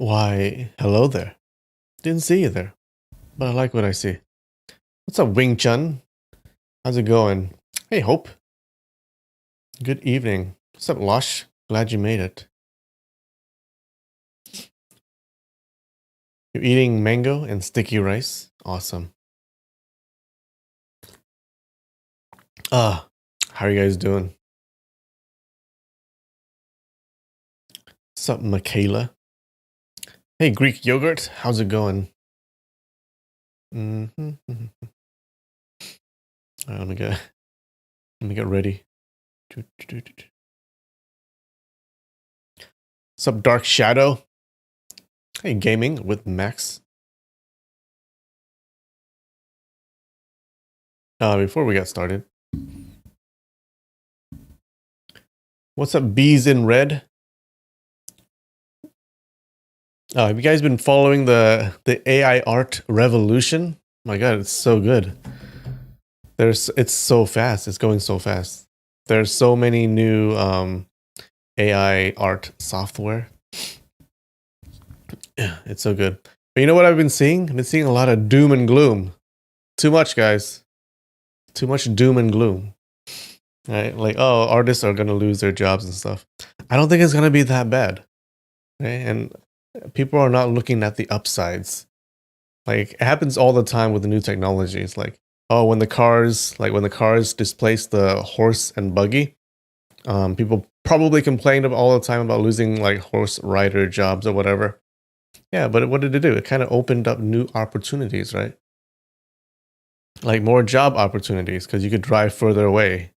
Why, hello there. Didn't see you there, but I like what I see. What's up, Wing Chun? How's it going? Hey, Hope. Good evening. What's up, Lush? Glad you made it. You're eating mango and sticky rice? Awesome. How are you guys doing? What's up, Michaela? Hey, Greek yogurt. How's it going? Mm-hmm. All right, let me get ready. What's up, Dark Shadow? Hey, gaming with Max. Before we get started, what's up, Bees in Red? Have you guys been following the AI art revolution? My God, it's so good. It's so fast. It's going so fast. There's so many new AI art software. It's so good. But you know what I've been seeing? I've been seeing a lot of doom and gloom. Too much, guys. Too much doom and gloom. Right? Like, oh, artists are gonna lose their jobs and stuff. I don't think it's gonna be that bad. Right? And people are not looking at the upsides. Like, it happens all the time with the new technologies. Like, oh, when the cars displace the horse and buggy, people probably complained all the time about losing like horse rider jobs or whatever. Yeah, but what did it do? It kind of opened up new opportunities, right? Like more job opportunities because you could drive further away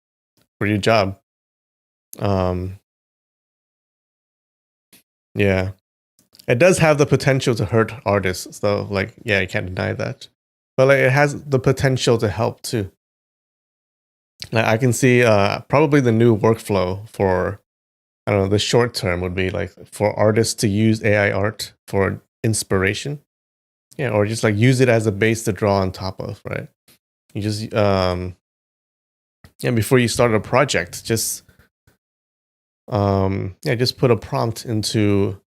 for your job. Yeah, it does have the potential to hurt artists, though. Like, yeah, you can't deny that. But like, it has the potential to help too. Like, I can see probably the new workflow for, I don't know, the short term would be like for artists to use AI art for inspiration. Yeah, or just like use it as a base to draw on top of, right? You just before you start a project, just just put a prompt into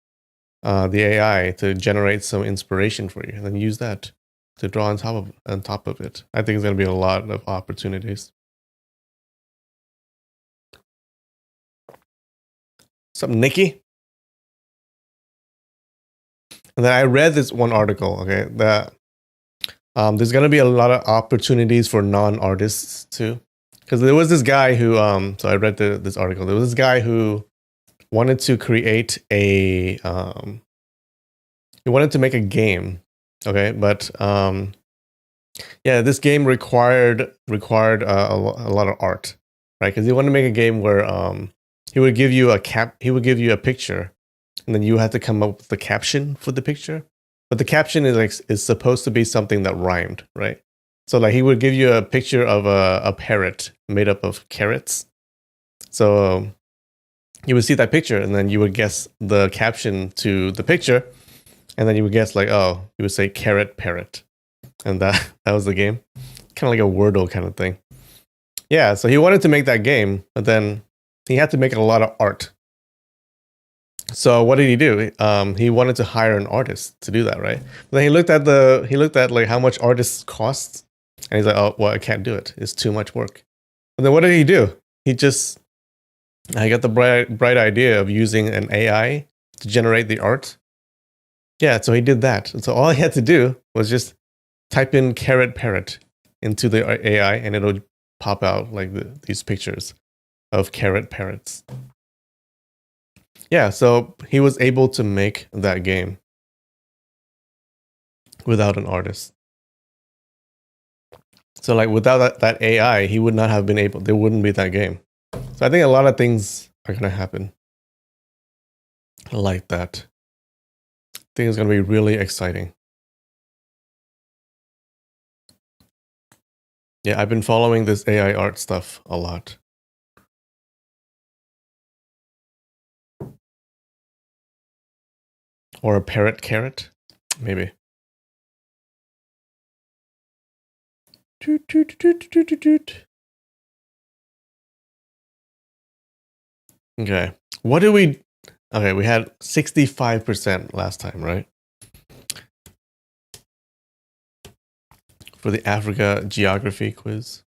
the AI to generate some inspiration for you, and then use that to draw on top of it. I think it's going to be a lot of opportunities. What's up, Nikki? And then I read this one article, okay, that there's going to be a lot of opportunities for non-artists too. Because there was this guy who, so I read this article. There was this guy who wanted to create he wanted to make a game, okay, but this game required a lot of art, right? Because he wanted to make a game where he would give you a picture, and then you had to come up with the caption for the picture. But the caption is supposed to be something that rhymed, right? So like he would give you a picture of a parrot made up of carrots. So you would see that picture, and then you would guess the caption to the picture, and then you would guess like, oh, you would say carrot parrot, and that was the game, kind of like a Wordle kind of thing. Yeah, so he wanted to make that game, but then he had to make a lot of art. So what did he do? He wanted to hire an artist to do that, right? But then he looked at like how much artists cost, and he's like, oh, well, I can't do it. It's too much work. And then what did he do? I got the bright idea of using an AI to generate the art. Yeah, so he did that. And so all he had to do was just type in carrot parrot into the AI, and it'll pop out like these pictures of carrot parrots. Yeah, so he was able to make that game without an artist. So like without that AI, he would not have been able. There wouldn't be that game. So I think a lot of things are gonna happen like that. I think it's gonna be really exciting. Yeah, I've been following this AI art stuff a lot. Or a parrot carrot, maybe. Okay, what do we Okay, we had 65% last time, right? For the Africa geography quiz.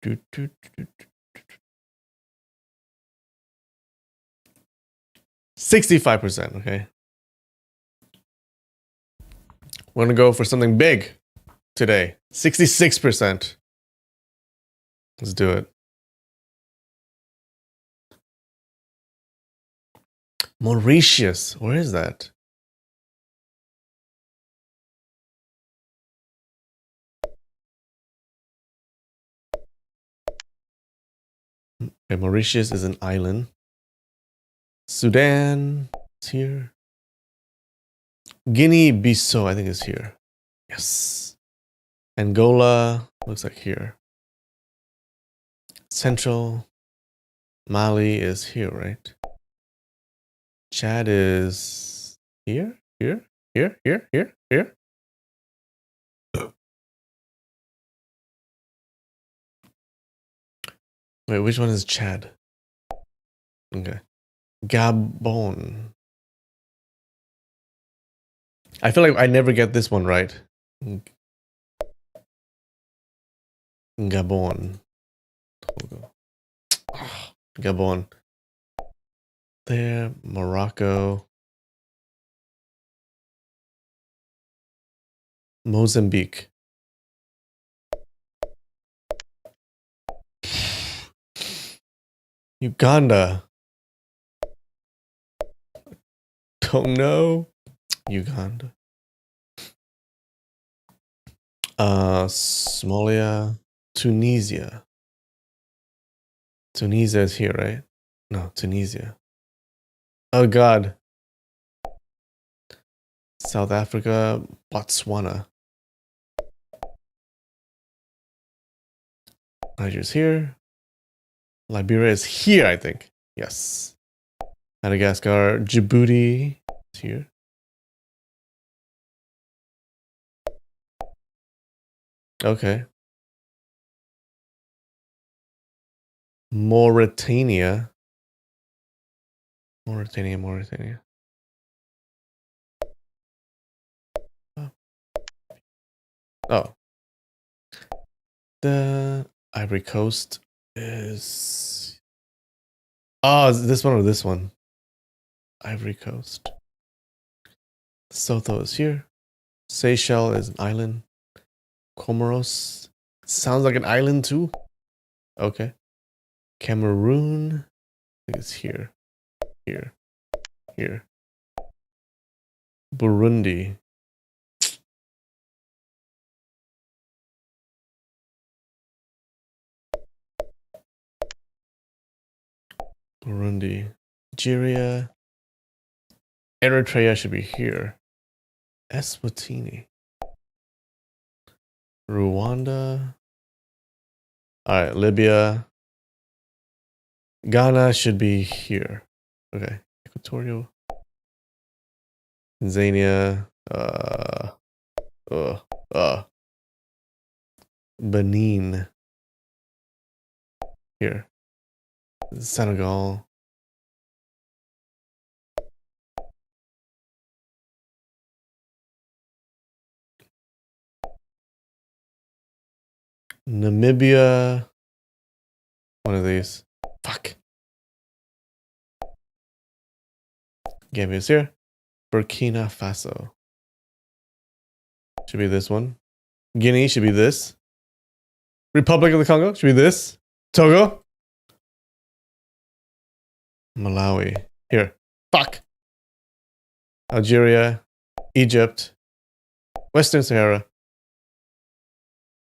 Do, do, do, do. 65%, okay. We're gonna go for something big today. 66%. Let's do it. Mauritius, where is that? Okay, Mauritius is an island. Sudan is here. Guinea-Bissau, I think, is here. Yes. Angola looks like here. Central Mali is here, right? Chad is here, here, here, here, here, here. Wait, which one is Chad? Okay. Gabon. I feel like I never get this one right. Gabon. Gabon. There, Morocco. Mozambique. Uganda. Don't know. Uganda. Somalia. Tunisia. Tunisia is here, right? No, Tunisia. Oh God. South Africa, Botswana. Niger's here. Liberia is here, I think. Yes. Madagascar, Djibouti is here. Okay. Mauritania. Mauritania. Oh. The Ivory Coast is... Oh, is this one or this one? Ivory Coast. Lesotho is here. Seychelles is an island. Comoros sounds like an island too. Okay. Cameroon is here. Here. Burundi. Nigeria. Eritrea should be here. Eswatini. Rwanda. Alright, Libya. Ghana should be here. Okay. Equatorial. Tanzania. Benin. Here. Senegal. Namibia. One of these. Fuck. Gambia's here. Burkina Faso. Should be this one. Guinea should be this. Republic of the Congo should be this. Togo. Malawi. Here. Fuck. Algeria. Egypt. Western Sahara.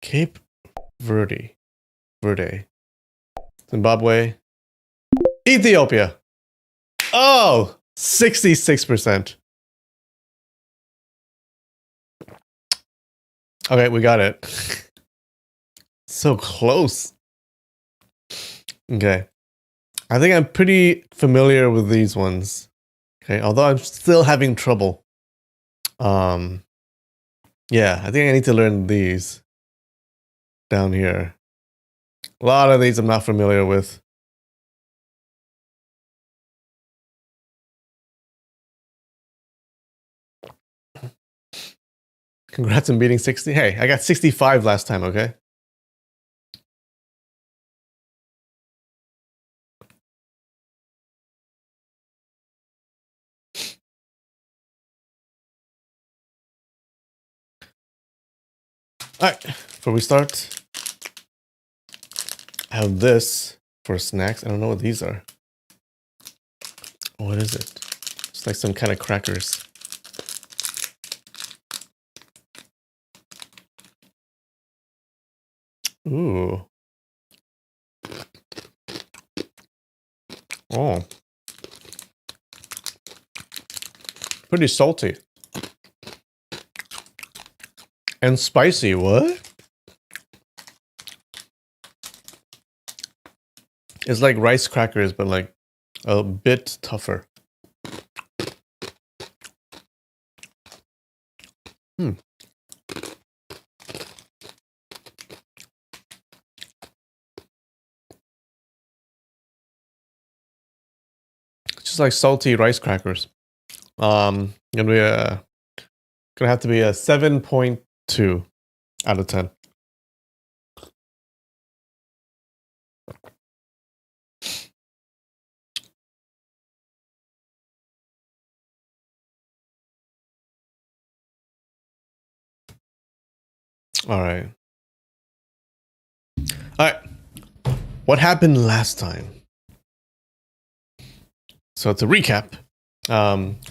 Cape Verde. Zimbabwe. Ethiopia. Oh, 66%. Okay, we got it. So close. Okay. I think I'm pretty familiar with these ones. Okay, although I'm still having trouble Yeah, I think I need to learn these down here. A lot of these I'm not familiar with. Congrats on beating 60. Hey, I got 65 last time, okay? Alright, before we start, I have this for snacks. I don't know what these are. What is it? It's like some kind of crackers. Ooh. Oh. Pretty salty. And spicy, what? It's like rice crackers, but like a bit tougher. Hmm. It's just like salty rice crackers. Gonna have to be a 7.2 out of 10. All right. What happened last time? So to recap,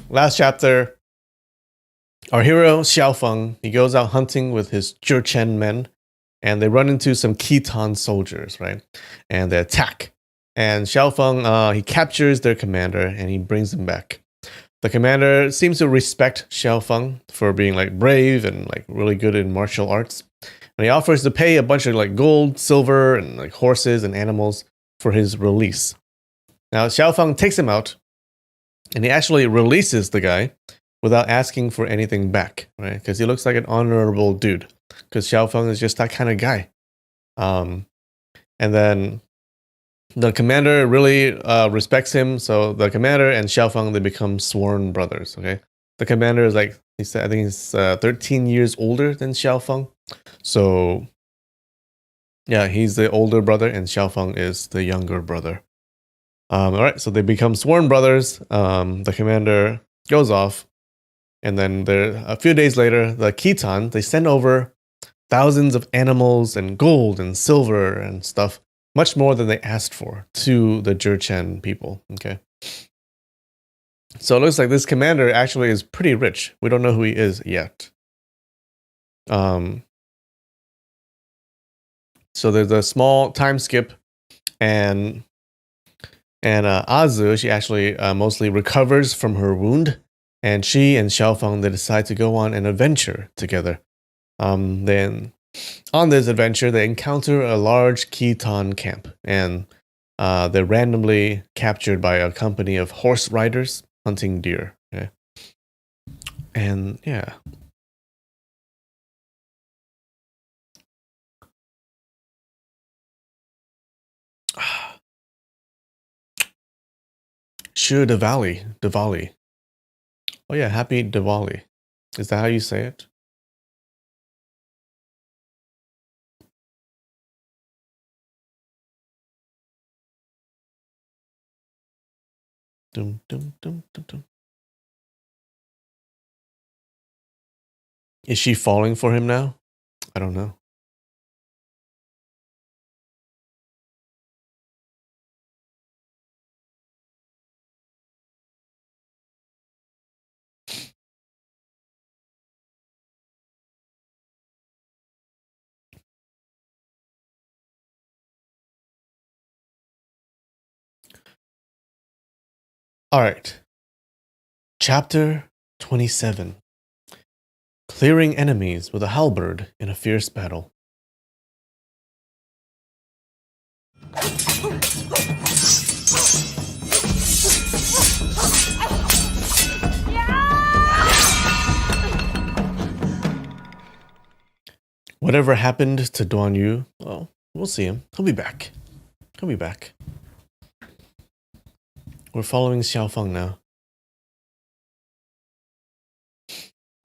last chapter, our hero Xiaofeng, he goes out hunting with his Jurchen men, and they run into some Khitan soldiers, right? And they attack. And Xiaofeng, he captures their commander and he brings them back. The commander seems to respect Xiaofeng for being like brave and like really good in martial arts. And he offers to pay a bunch of like gold, silver, and like horses and animals for his release. Now Xiaofeng takes him out, and he actually releases the guy without asking for anything back, right? Because he looks like an honorable dude. Because Xiaofeng is just that kind of guy. And then the commander really respects him. So the commander and Xiaofeng, they become sworn brothers. Okay, the commander is like he said, I think he's 13 years older than Xiaofeng. So yeah, he's the older brother, and Xiaofeng is the younger brother. All right, so they become sworn brothers. The commander goes off, and then a few days later, the Khitan, they send over thousands of animals and gold and silver and stuff, much more than they asked for, to the Jurchen people. Okay, so it looks like this commander actually is pretty rich. We don't know who he is yet. So there's a small time skip, and Azu, she actually mostly recovers from her wound, and she and Xiaofeng, they decide to go on an adventure together. Then on this adventure, they encounter a large Khitan camp, and they're randomly captured by a company of horse riders hunting deer. Okay? And yeah. Sure, Diwali. Oh yeah, happy Diwali. Is that how you say it? Dum, dum, dum, dum, dum. Is she falling for him now? I don't know. All right. Chapter 27. Clearing enemies with a halberd in a fierce battle. Whatever happened to Duan Yu, well, we'll see him. He'll be back. He'll be back. We're following Xiaofeng now.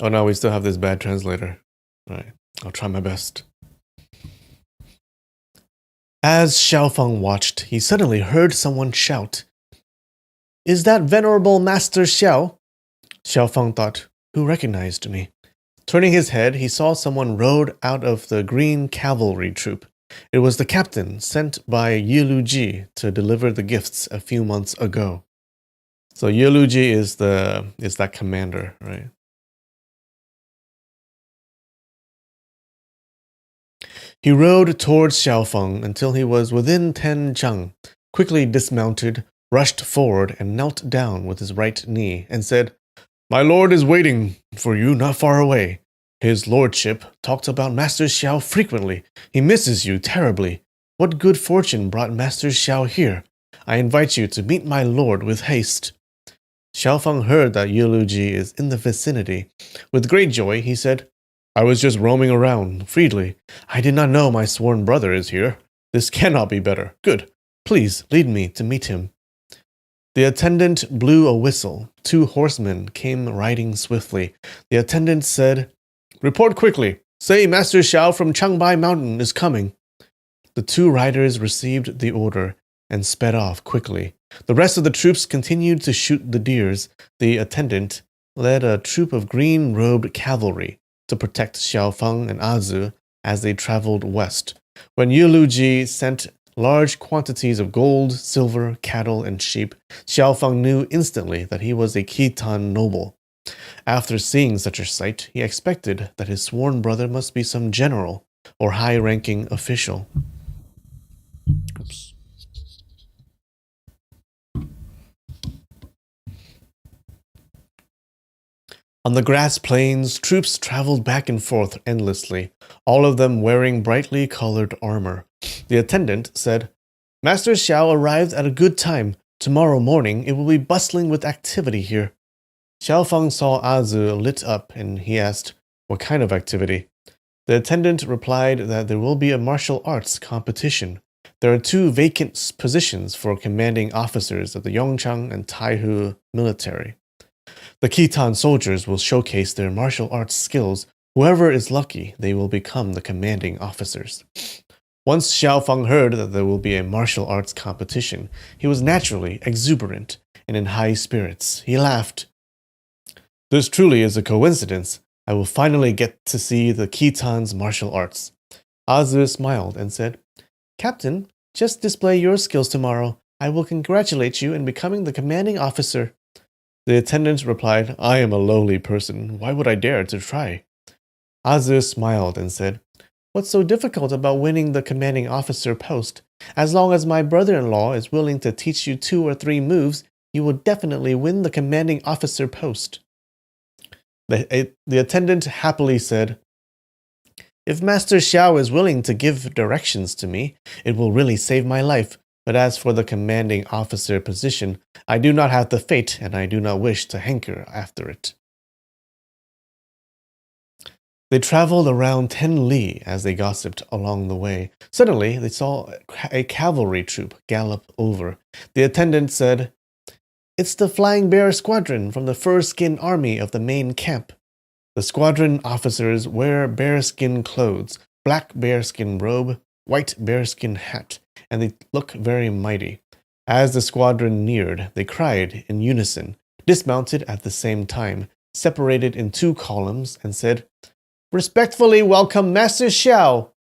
Oh no, we still have this bad translator. Alright, I'll try my best. As Xiaofeng watched, he suddenly heard someone shout, "Is that venerable Master Xiao?" Xiaofeng thought, who recognized me? Turning his head, he saw someone rode out of the green cavalry troop. It was the captain sent by Ye Luji to deliver the gifts a few months ago. So Ye Luji is that commander, right? He rode towards Xiaofeng until he was within 10 zhang, quickly dismounted, rushed forward, and knelt down with his right knee, and said, "My lord is waiting for you not far away. His lordship talks about Master Xiao frequently. He misses you terribly. What good fortune brought Master Xiao here? I invite you to meet my lord with haste." Xiaofeng heard that Ye Luji is in the vicinity. With great joy, he said, "I was just roaming around freely. I did not know my sworn brother is here. This cannot be better. Good. Please lead me to meet him." The attendant blew a whistle. 2 horsemen came riding swiftly. The attendant said, "Report quickly. Say Master Xiao from Changbai Mountain is coming." The 2 riders received the order and sped off quickly. The rest of the troops continued to shoot the deers. The attendant led a troop of green-robed cavalry to protect Xiaofeng and Azu as they traveled west. When Ye Luji sent large quantities of gold, silver, cattle, and sheep, Xiaofeng knew instantly that he was a Khitan noble. After seeing such a sight, he expected that his sworn brother must be some general or high-ranking official. Oops. On the grass plains, troops traveled back and forth endlessly, all of them wearing brightly colored armor. The attendant said, "Master Xiao arrived at a good time. Tomorrow morning it will be bustling with activity here." Xiaofeng saw Azu lit up and he asked, "What kind of activity?" The attendant replied that there will be a martial arts competition. There are 2 vacant positions for commanding officers of the Yongchang and Taihu military. The Khitan soldiers will showcase their martial arts skills. Whoever is lucky, they will become the commanding officers. Once Xiaofeng heard that there will be a martial arts competition, he was naturally exuberant and in high spirits. He laughed. "This truly is a coincidence. I will finally get to see the Khitan's martial arts." Azu smiled and said, "Captain, just display your skills tomorrow. I will congratulate you in becoming the commanding officer." The attendant replied, "I am a lowly person. Why would I dare to try?" Azu smiled and said, "What's so difficult about winning the commanding officer post? As long as my brother-in-law is willing to teach you 2 or 3 moves, you will definitely win the commanding officer post." The attendant happily said, "If Master Xiao is willing to give directions to me, it will really save my life. But as for the commanding officer position, I do not have the fate, and I do not wish to hanker after it." They traveled around 10 li as they gossiped along the way. Suddenly, they saw a cavalry troop gallop over. The attendant said, "It's the Flying Bear Squadron from the Fur-Skin Army of the main camp." The squadron officers wear bearskin clothes, black bearskin robe, white bearskin hat, and they look very mighty. As the squadron neared, they cried in unison, dismounted at the same time, separated in 2 columns, and said, "Respectfully welcome Master Xiao."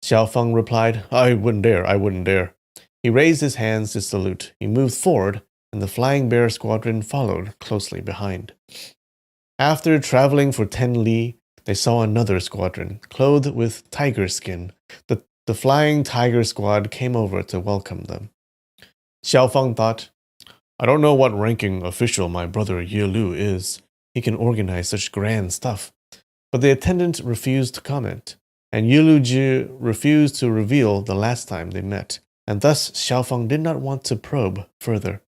Xiaofeng replied, I wouldn't dare. He raised his hands to salute. He moved forward, and the Flying Bear Squadron followed closely behind. After traveling for 10 li, they saw another squadron, clothed with tiger skin. The Flying Tiger Squad came over to welcome them. Xiaofeng thought, I don't know what ranking official my brother Ye Lu is. He can organize such grand stuff. But the attendant refused to comment, and Ye Luji refused to reveal the last time they met, and thus Xiaofeng did not want to probe further.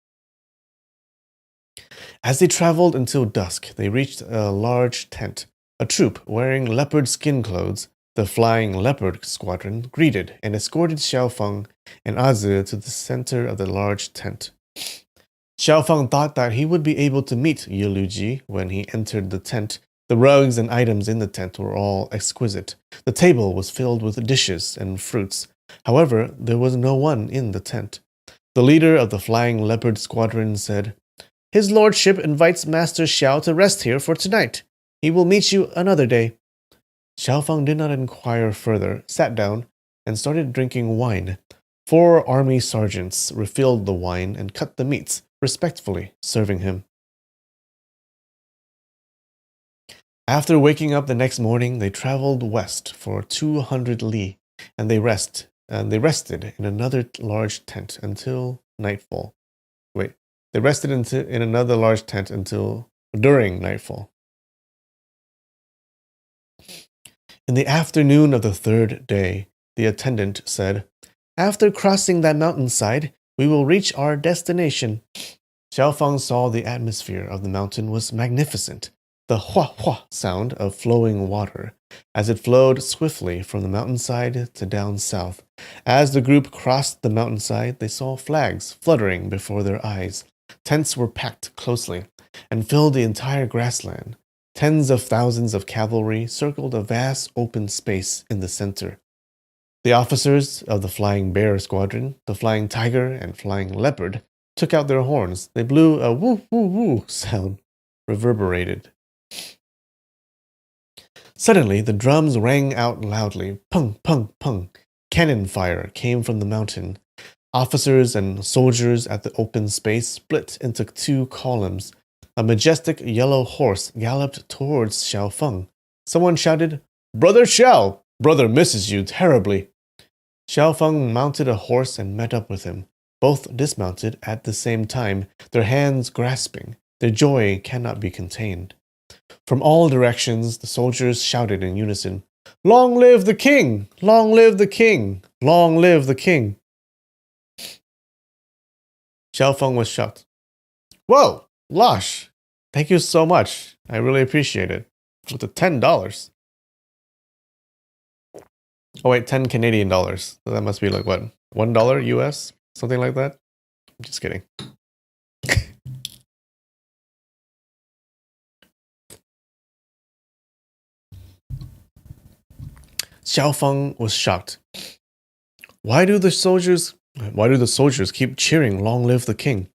As they traveled until dusk, they reached a large tent. A troop wearing leopard skin clothes The Flying Leopard Squadron greeted and escorted Xiaofeng and Azi to the center of the large tent. Xiaofeng thought that he would be able to meet Yiluji when he entered the tent. The rugs and items in the tent were all exquisite. The table was filled with dishes and fruits. However, there was no one in the tent. The leader of the Flying Leopard Squadron said, "His lordship invites Master Xiao to rest here for tonight. He will meet you another day." Xiaofeng did not inquire further, sat down, and started drinking wine. 4 army sergeants refilled the wine and cut the meats, respectfully serving him. After waking up the next morning, they traveled west for 200 li, and they rested in another large tent until nightfall. They rested in another large tent until during nightfall. In the afternoon of the 3rd day, the attendant said, "After crossing that mountainside, we will reach our destination." Xiaofeng saw the atmosphere of the mountain was magnificent. The hua-hua sound of flowing water, as it flowed swiftly from the mountainside to down south. As the group crossed the mountainside, they saw flags fluttering before their eyes. Tents were packed closely and filled the entire grassland. Tens of thousands of cavalry circled a vast open space in the center. The officers of the Flying Bear Squadron, the Flying Tiger, and Flying Leopard took out their horns. They blew a woo-woo-woo sound, reverberated. Suddenly, the drums rang out loudly. Pung, pung, pung. Cannon fire came from the mountain. Officers and soldiers at the open space split into 2 columns. A majestic yellow horse galloped towards Xiaofeng. Someone shouted, "Brother Xiao! Brother misses you terribly." Xiaofeng mounted a horse and met up with him. Both dismounted at the same time, their hands grasping. Their joy cannot be contained. From all directions, the soldiers shouted in unison, "Long live the king! Long live the king! Long live the king!" Xiaofeng was shocked. "Whoa! Losh, thank you so much. I really appreciate it. With the $10. Oh wait, 10 Canadian dollars. So that must be like what? $1 US? Something like that? I'm just kidding. Xiaofeng was shocked. Why do the soldiers keep cheering, "Long live the king"?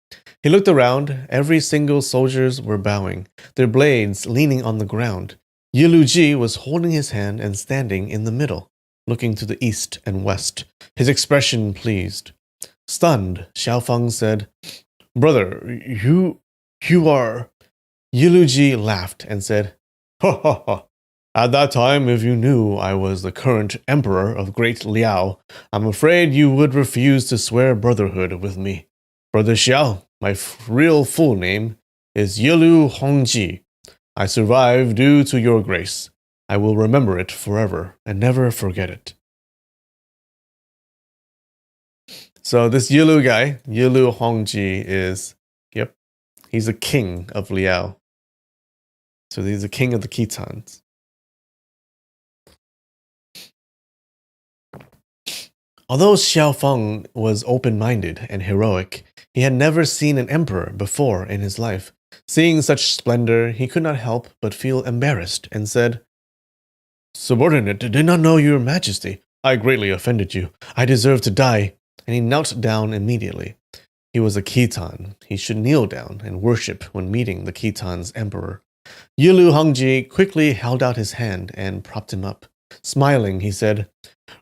He looked around. Every single soldiers were bowing, their blades leaning on the ground. Yiluji was holding his hand and standing in the middle, looking to the east and west, his expression pleased. Stunned, Xiaofeng said, "Brother, you are..." Yiluji laughed and said, "Ha ha ha. At that time, if you knew I was the current emperor of Great Liao, I'm afraid you would refuse to swear brotherhood with me. Brother Xiao, my real full name is Yilu Hongji. I survived due to your grace. I will remember it forever and never forget it." So this Yilu guy, Yilu Hongji, he's the king of Liao. So he's the king of the Khitans. Although Xiaofeng was open-minded and heroic, he had never seen an emperor before in his life. Seeing such splendor, he could not help but feel embarrassed and said, "Subordinate, did not know your majesty. I greatly offended you. I deserve to die." And he knelt down immediately. He was a Khitan. He should kneel down and worship when meeting the Khitan's emperor. Yilu Hongji quickly held out his hand and propped him up. Smiling, he said,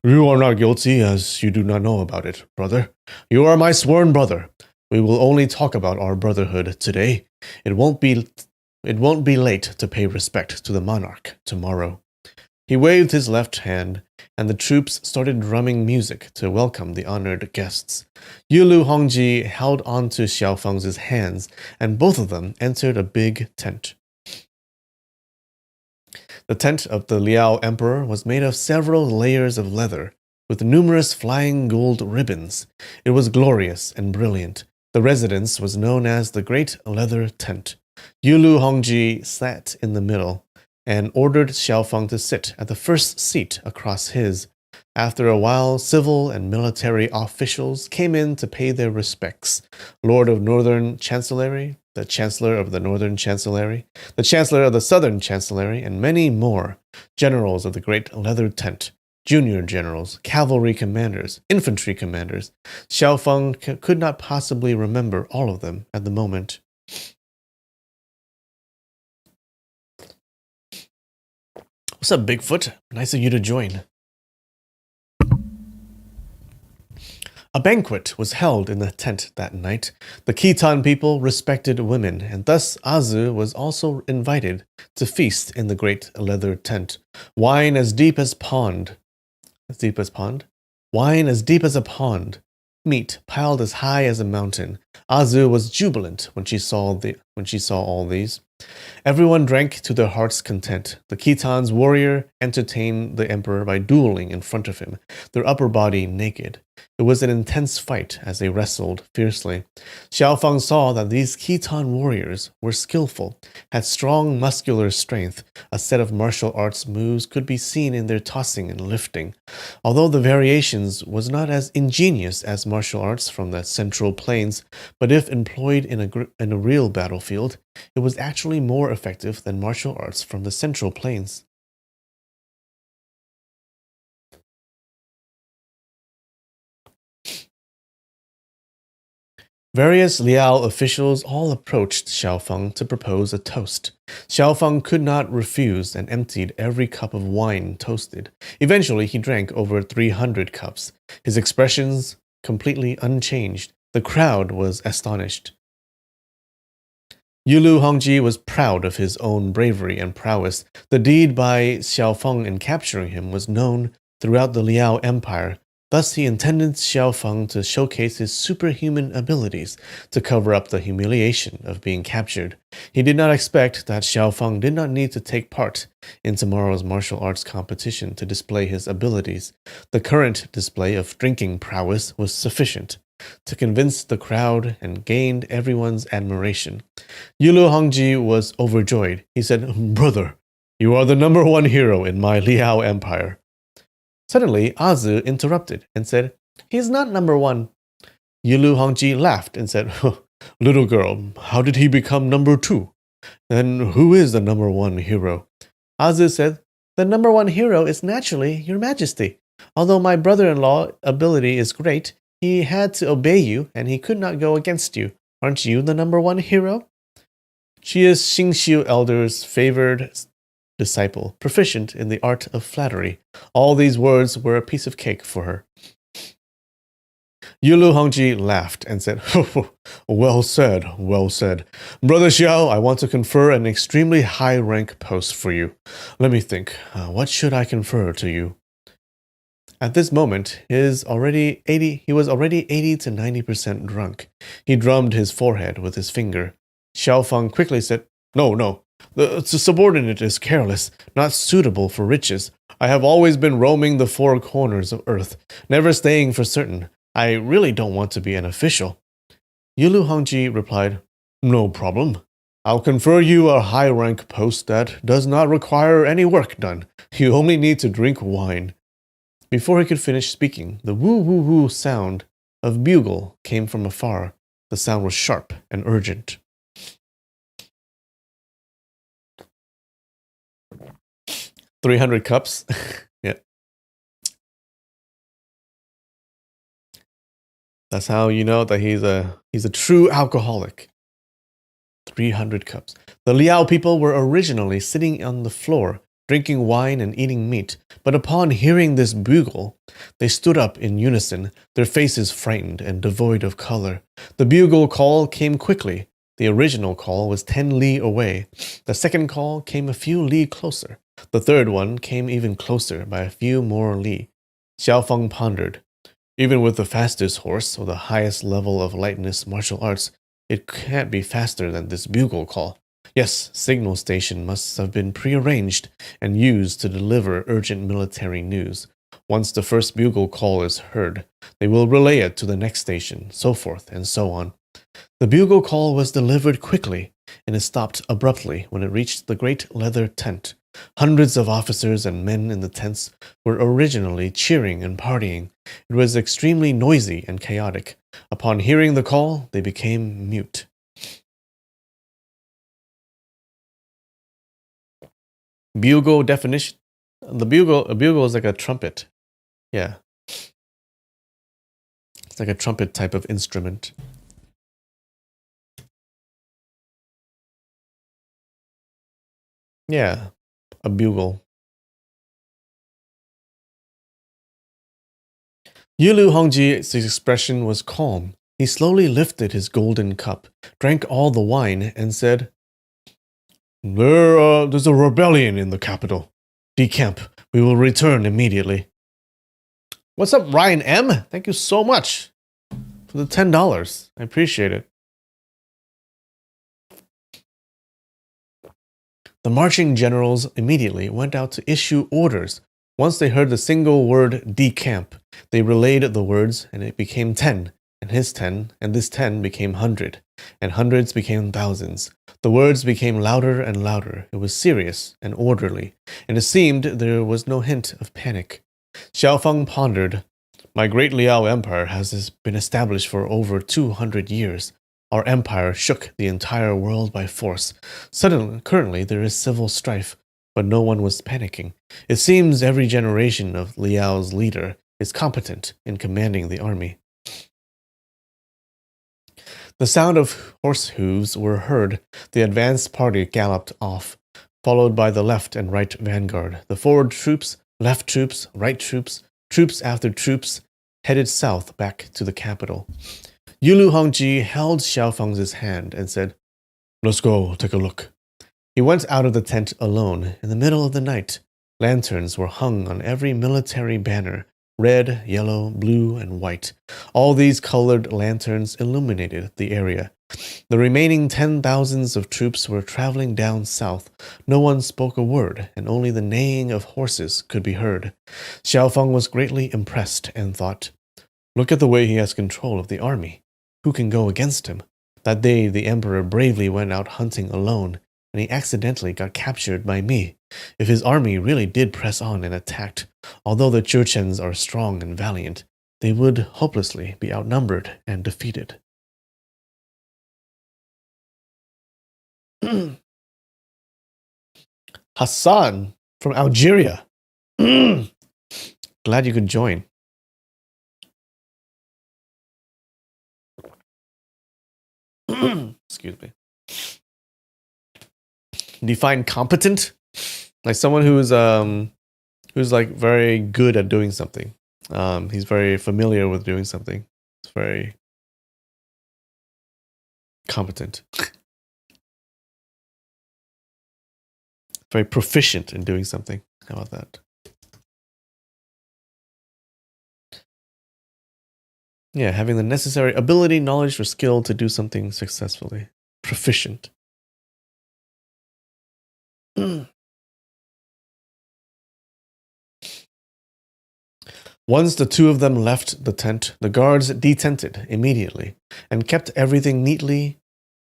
"You are not guilty, as you do not know about it, brother. You are my sworn brother. We will only talk about our brotherhood today. It won't be late to pay respect to the monarch tomorrow." He waved his left hand, and the troops started drumming music to welcome the honored guests. Yilu Hongji held onto Xiaofeng's hands, and both of them entered a big tent. The tent of the Liao Emperor was made of several layers of leather, with numerous flying gold ribbons. It was glorious and brilliant. The residence was known as the Great Leather Tent. Yilu Hongji sat in the middle. and ordered Xiaofeng to sit at the first seat across his. After a while, civil and military officials came in to pay their respects. Lord of Northern Chancellery, the Chancellor of the Northern Chancellery, the Chancellor of the Southern Chancellery, and many more. Generals of the Great Leather Tent, junior generals, cavalry commanders, infantry commanders. Xiaofeng could not possibly remember all of them at the moment. What's up, Bigfoot? Nice of you to join. A banquet was held in the tent that night. The Khitan people respected women, and thus Azu was also invited to feast in the great leather tent. Wine as deep as pond. As deep as pond? Wine as deep as a pond. Meat piled as high as a mountain. Azu was jubilant when she saw all these. Everyone drank to their heart's content. The Khitan's warrior entertained the emperor by dueling in front of him, their upper body naked. It was an intense fight as they wrestled fiercely. Xiaofeng saw that these Khitan warriors were skillful, had strong muscular strength. A set of martial arts moves could be seen in their tossing and lifting. Although the variations was not as ingenious as martial arts from the Central Plains, but if employed in a real battlefield, it was actually more effective than martial arts from the Central Plains. Various Liao officials all approached Xiaofeng to propose a toast. Xiaofeng could not refuse and emptied every cup of wine toasted. Eventually, he drank over 300 cups, his expressions completely unchanged. The crowd was astonished. Yulu Hongji was proud of his own bravery and prowess. The deed by Xiaofeng in capturing him was known throughout the Liao Empire. Thus, he intended Xiaofeng to showcase his superhuman abilities to cover up the humiliation of being captured. He did not expect that Xiaofeng did not need to take part in tomorrow's martial arts competition to display his abilities. The current display of drinking prowess was sufficient to convince the crowd and gained everyone's admiration. Yulu Hongji was overjoyed. He said, "Brother, you are the number one hero in my Liao Empire." Suddenly, Azu interrupted and said, "He's not number one." Yulu Hongji laughed and said, "Little girl, how did he become number two? Then who is the number one hero?" Azu said, "The number one hero is naturally your majesty. Although my brother-in-law ability is great, he had to obey you and he could not go against you. Aren't you the number one hero?" She is Xingxiu Elder's favored disciple, proficient in the art of flattery. All these words were a piece of cake for her. Yulu Hongji laughed and said, well said, well said. Brother Xiao, I want to confer an extremely high-rank post for you. Let me think. What should I confer to you? At this moment, he was already 80 to 90% drunk. He drummed his forehead with his finger. Xiaofeng quickly said, No. The subordinate is careless, not suitable for riches. I have always been roaming the four corners of earth, never staying for certain. I really don't want to be an official. Yulu Hongji replied, No problem. I'll confer you a high-rank post that does not require any work done. You only need to drink wine. Before he could finish speaking, the woo-woo-woo sound of bugle came from afar. The sound was sharp and urgent. 300 cups. Yeah. That's how you know that he's a true alcoholic. 300 cups. The Liao people were originally sitting on the floor, drinking wine and eating meat, but upon hearing this bugle, they stood up in unison, their faces frightened and devoid of color. The bugle call came quickly. The original call was 10 li away. The second call came a few li closer. The third one came even closer by a few more li. Xiaofeng pondered. Even with the fastest horse or the highest level of lightness martial arts, it can't be faster than this bugle call. Yes, signal station must have been prearranged and used to deliver urgent military news. Once the first bugle call is heard, they will relay it to the next station, so forth and so on. The bugle call was delivered quickly, and it stopped abruptly when it reached the great leather tent. Hundreds of officers and men in the tents were originally cheering and partying. It was extremely noisy and chaotic. Upon hearing the call, they became mute. Bugle definition. A bugle is like a trumpet. Yeah. It's like a trumpet type of instrument. Yeah, a bugle. Yulu Hongji's expression was calm. He slowly lifted his golden cup, drank all the wine, and said, There's a rebellion in the capital. Decamp. We will return immediately. What's up, Ryan M? Thank you so much for the $10. I appreciate it. The marching generals immediately went out to issue orders. Once they heard the single word decamp, they relayed the words, and it became 10, and his 10, and this 10 became 100, and hundreds became thousands. The words became louder and louder. It was serious and orderly, and it seemed there was no hint of panic. Xiaofeng pondered. My great Liao Empire has been established for over 200 years. Our empire shook the entire world by force. Currently, there is civil strife, but no one was panicking. It seems every generation of Liao's leader is competent in commanding the army. The sound of horse hooves were heard. The advance party galloped off, followed by the left and right vanguard. The forward troops, left troops, right troops, troops after troops, headed south back to the capital. Yulu Hongji held Xiaofeng's hand and said, Let's go take a look. He went out of the tent alone. In the middle of the night, lanterns were hung on every military banner, red, yellow, blue, and white. All these colored lanterns illuminated the area. The remaining 10,000s of troops were traveling down south. No one spoke a word, and only the neighing of horses could be heard. Xiaofeng was greatly impressed and thought, Look at the way he has control of the army. Who can go against him? That day the emperor bravely went out hunting alone, and he accidentally got captured by me. If his army really did press on and attacked, although the Jurchens are strong and valiant, they would hopelessly be outnumbered and defeated. Hassan from Algeria. Glad you could join. Excuse me. Define competent? Like someone who's like very good at doing something. He's very familiar with doing something. It's very competent. Very proficient in doing something. How about that? Yeah, having the necessary ability, knowledge, or skill to do something successfully. Proficient. Once the two of them left the tent, the guards detented immediately and kept everything neatly,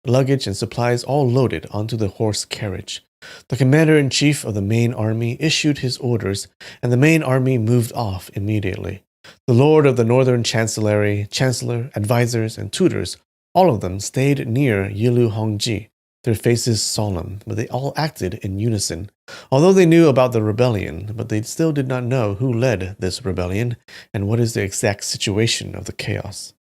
luggage and supplies all loaded onto the horse carriage. The commander-in-chief of the main army issued his orders, and the main army moved off immediately. The lord of the northern chancellery, chancellor, advisors, and tutors, all of them stayed near Yilu Hongji, their faces solemn, but they all acted in unison. Although they knew about the rebellion, but they still did not know who led this rebellion and what is the exact situation of the chaos.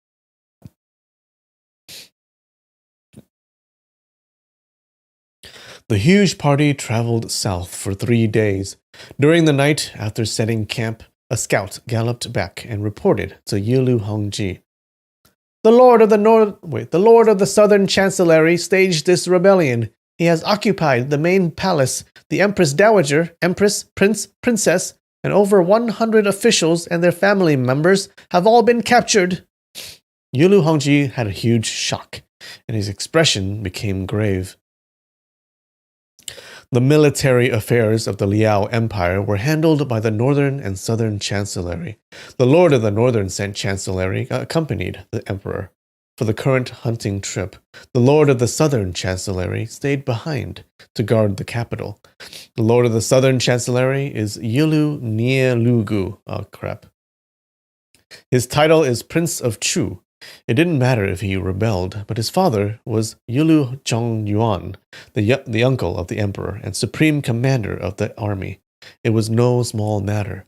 The huge party traveled south for 3 days. During the night, after setting camp, a scout galloped back and reported to Yilu Hongji. The lord of the southern chancellery staged this rebellion. He has occupied the main palace. The Empress Dowager, Empress, Prince, Princess, and over 100 officials and their family members have all been captured. Yilu Hongji had a huge shock, and his expression became grave. The military affairs of the Liao Empire were handled by the northern and southern chancellery. The lord of the northern chancellery accompanied the emperor. for the current hunting trip. The lord of the southern chancellery stayed behind to guard the capital. The lord of the southern chancellery is Yulu Nielugu. Oh, crap. His title is Prince of Chu. It didn't matter if he rebelled, but his father was Yulu Zhongyuan, the uncle of the emperor and supreme commander of the army. It was no small matter.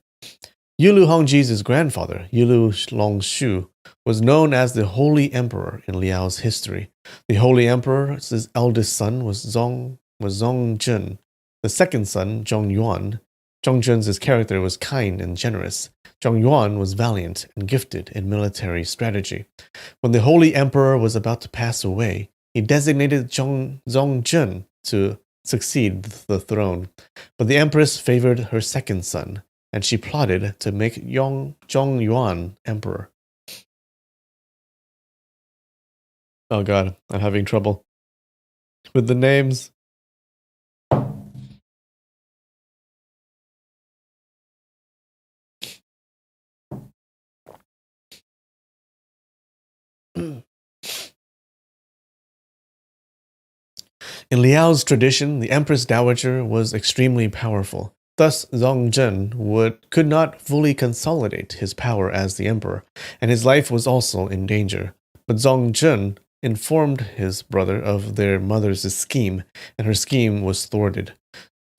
Yulu Hongji's grandfather, Yulu Longshu, was known as the Holy Emperor in Liao's history. The Holy Emperor's eldest son was Zongjun. The second son, Zhongyuan. Zhongjun's character was kind and generous. Zhongyuan was valiant and gifted in military strategy. When the Holy Emperor was about to pass away, he designated Zongjun to succeed the throne. But the empress favored her second son, and she plotted to make Zhongyuan emperor. Oh god, I'm having trouble with the names. In Liao's tradition, the Empress Dowager was extremely powerful. Thus, Zongjun could not fully consolidate his power as the emperor, and his life was also in danger. But Zongjun informed his brother of their mother's scheme, and her scheme was thwarted.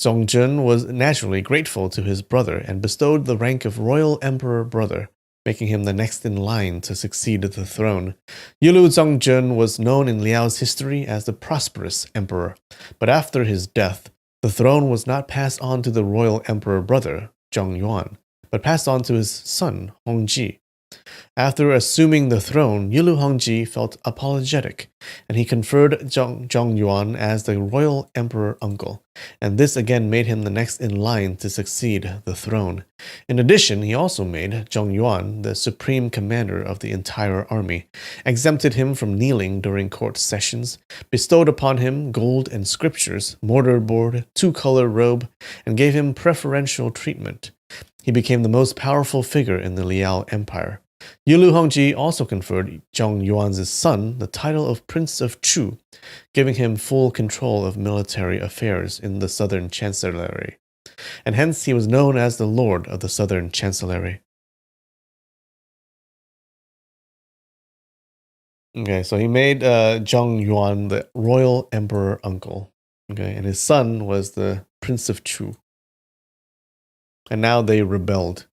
Zongjun was naturally grateful to his brother and bestowed the rank of royal emperor brother, making him the next in line to succeed the throne. Yulu Zongjun was known in Liao's history as the prosperous emperor, but after his death, the throne was not passed on to the royal emperor brother, Zhongyuan, but passed on to his son, Hongji. After assuming the throne, Yulu Hongji felt apologetic, and he conferred Zhongyuan as the royal emperor uncle, and this again made him the next in line to succeed the throne. In addition, he also made Zhongyuan the supreme commander of the entire army, exempted him from kneeling during court sessions, bestowed upon him gold and scriptures, mortarboard, two-color robe, and gave him preferential treatment. He became the most powerful figure in the Liao Empire. Yulu Hongji also conferred Zhongyuan's son the title of Prince of Chu, giving him full control of military affairs in the southern chancellery, and hence he was known as the Lord of the Southern Chancellery. Okay, so he made Zhongyuan the royal emperor uncle, okay, and his son was the Prince of Chu. And now they rebelled.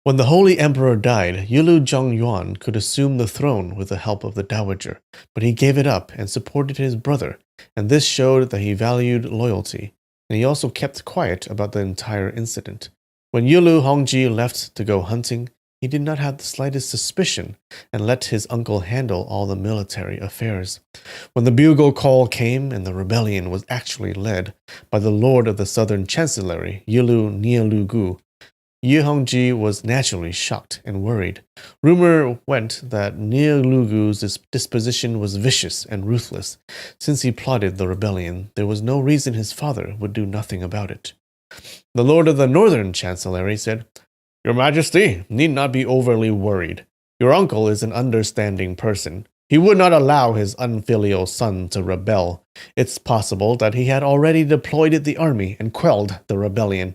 When the Holy Emperor died, Yulu Zhongyuan could assume the throne with the help of the Dowager, but he gave it up and supported his brother, and this showed that he valued loyalty, and he also kept quiet about the entire incident. When Yulu Hongji left to go hunting, he did not have the slightest suspicion and let his uncle handle all the military affairs. When the bugle call came and the rebellion was actually led by the lord of the southern chancellery, Yulu Nielugu, Yu Hongji was naturally shocked and worried. Rumor went that Nielugu's disposition was vicious and ruthless. Since he plotted the rebellion, there was no reason his father would do nothing about it. The lord of the northern chancellery said, "Your Majesty need not be overly worried. Your uncle is an understanding person. He would not allow his unfilial son to rebel. It's possible that he had already deployed the army and quelled the rebellion."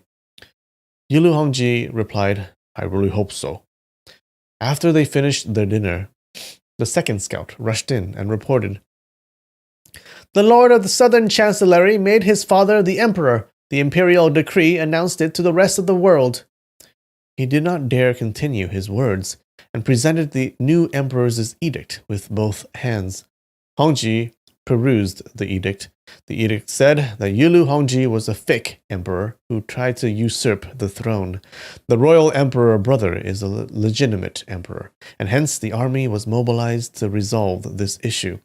Yulu Hongji replied, "I really hope so." After they finished their dinner, the second scout rushed in and reported, "The lord of the southern chancellery made his father the emperor. The imperial decree announced it to the rest of the world." He did not dare continue his words, and presented the new emperor's edict with both hands. Hongji perused the edict. The edict said that Yulu Hongji was a fake emperor who tried to usurp the throne. The royal emperor brother is a legitimate emperor, and hence the army was mobilized to resolve this issue.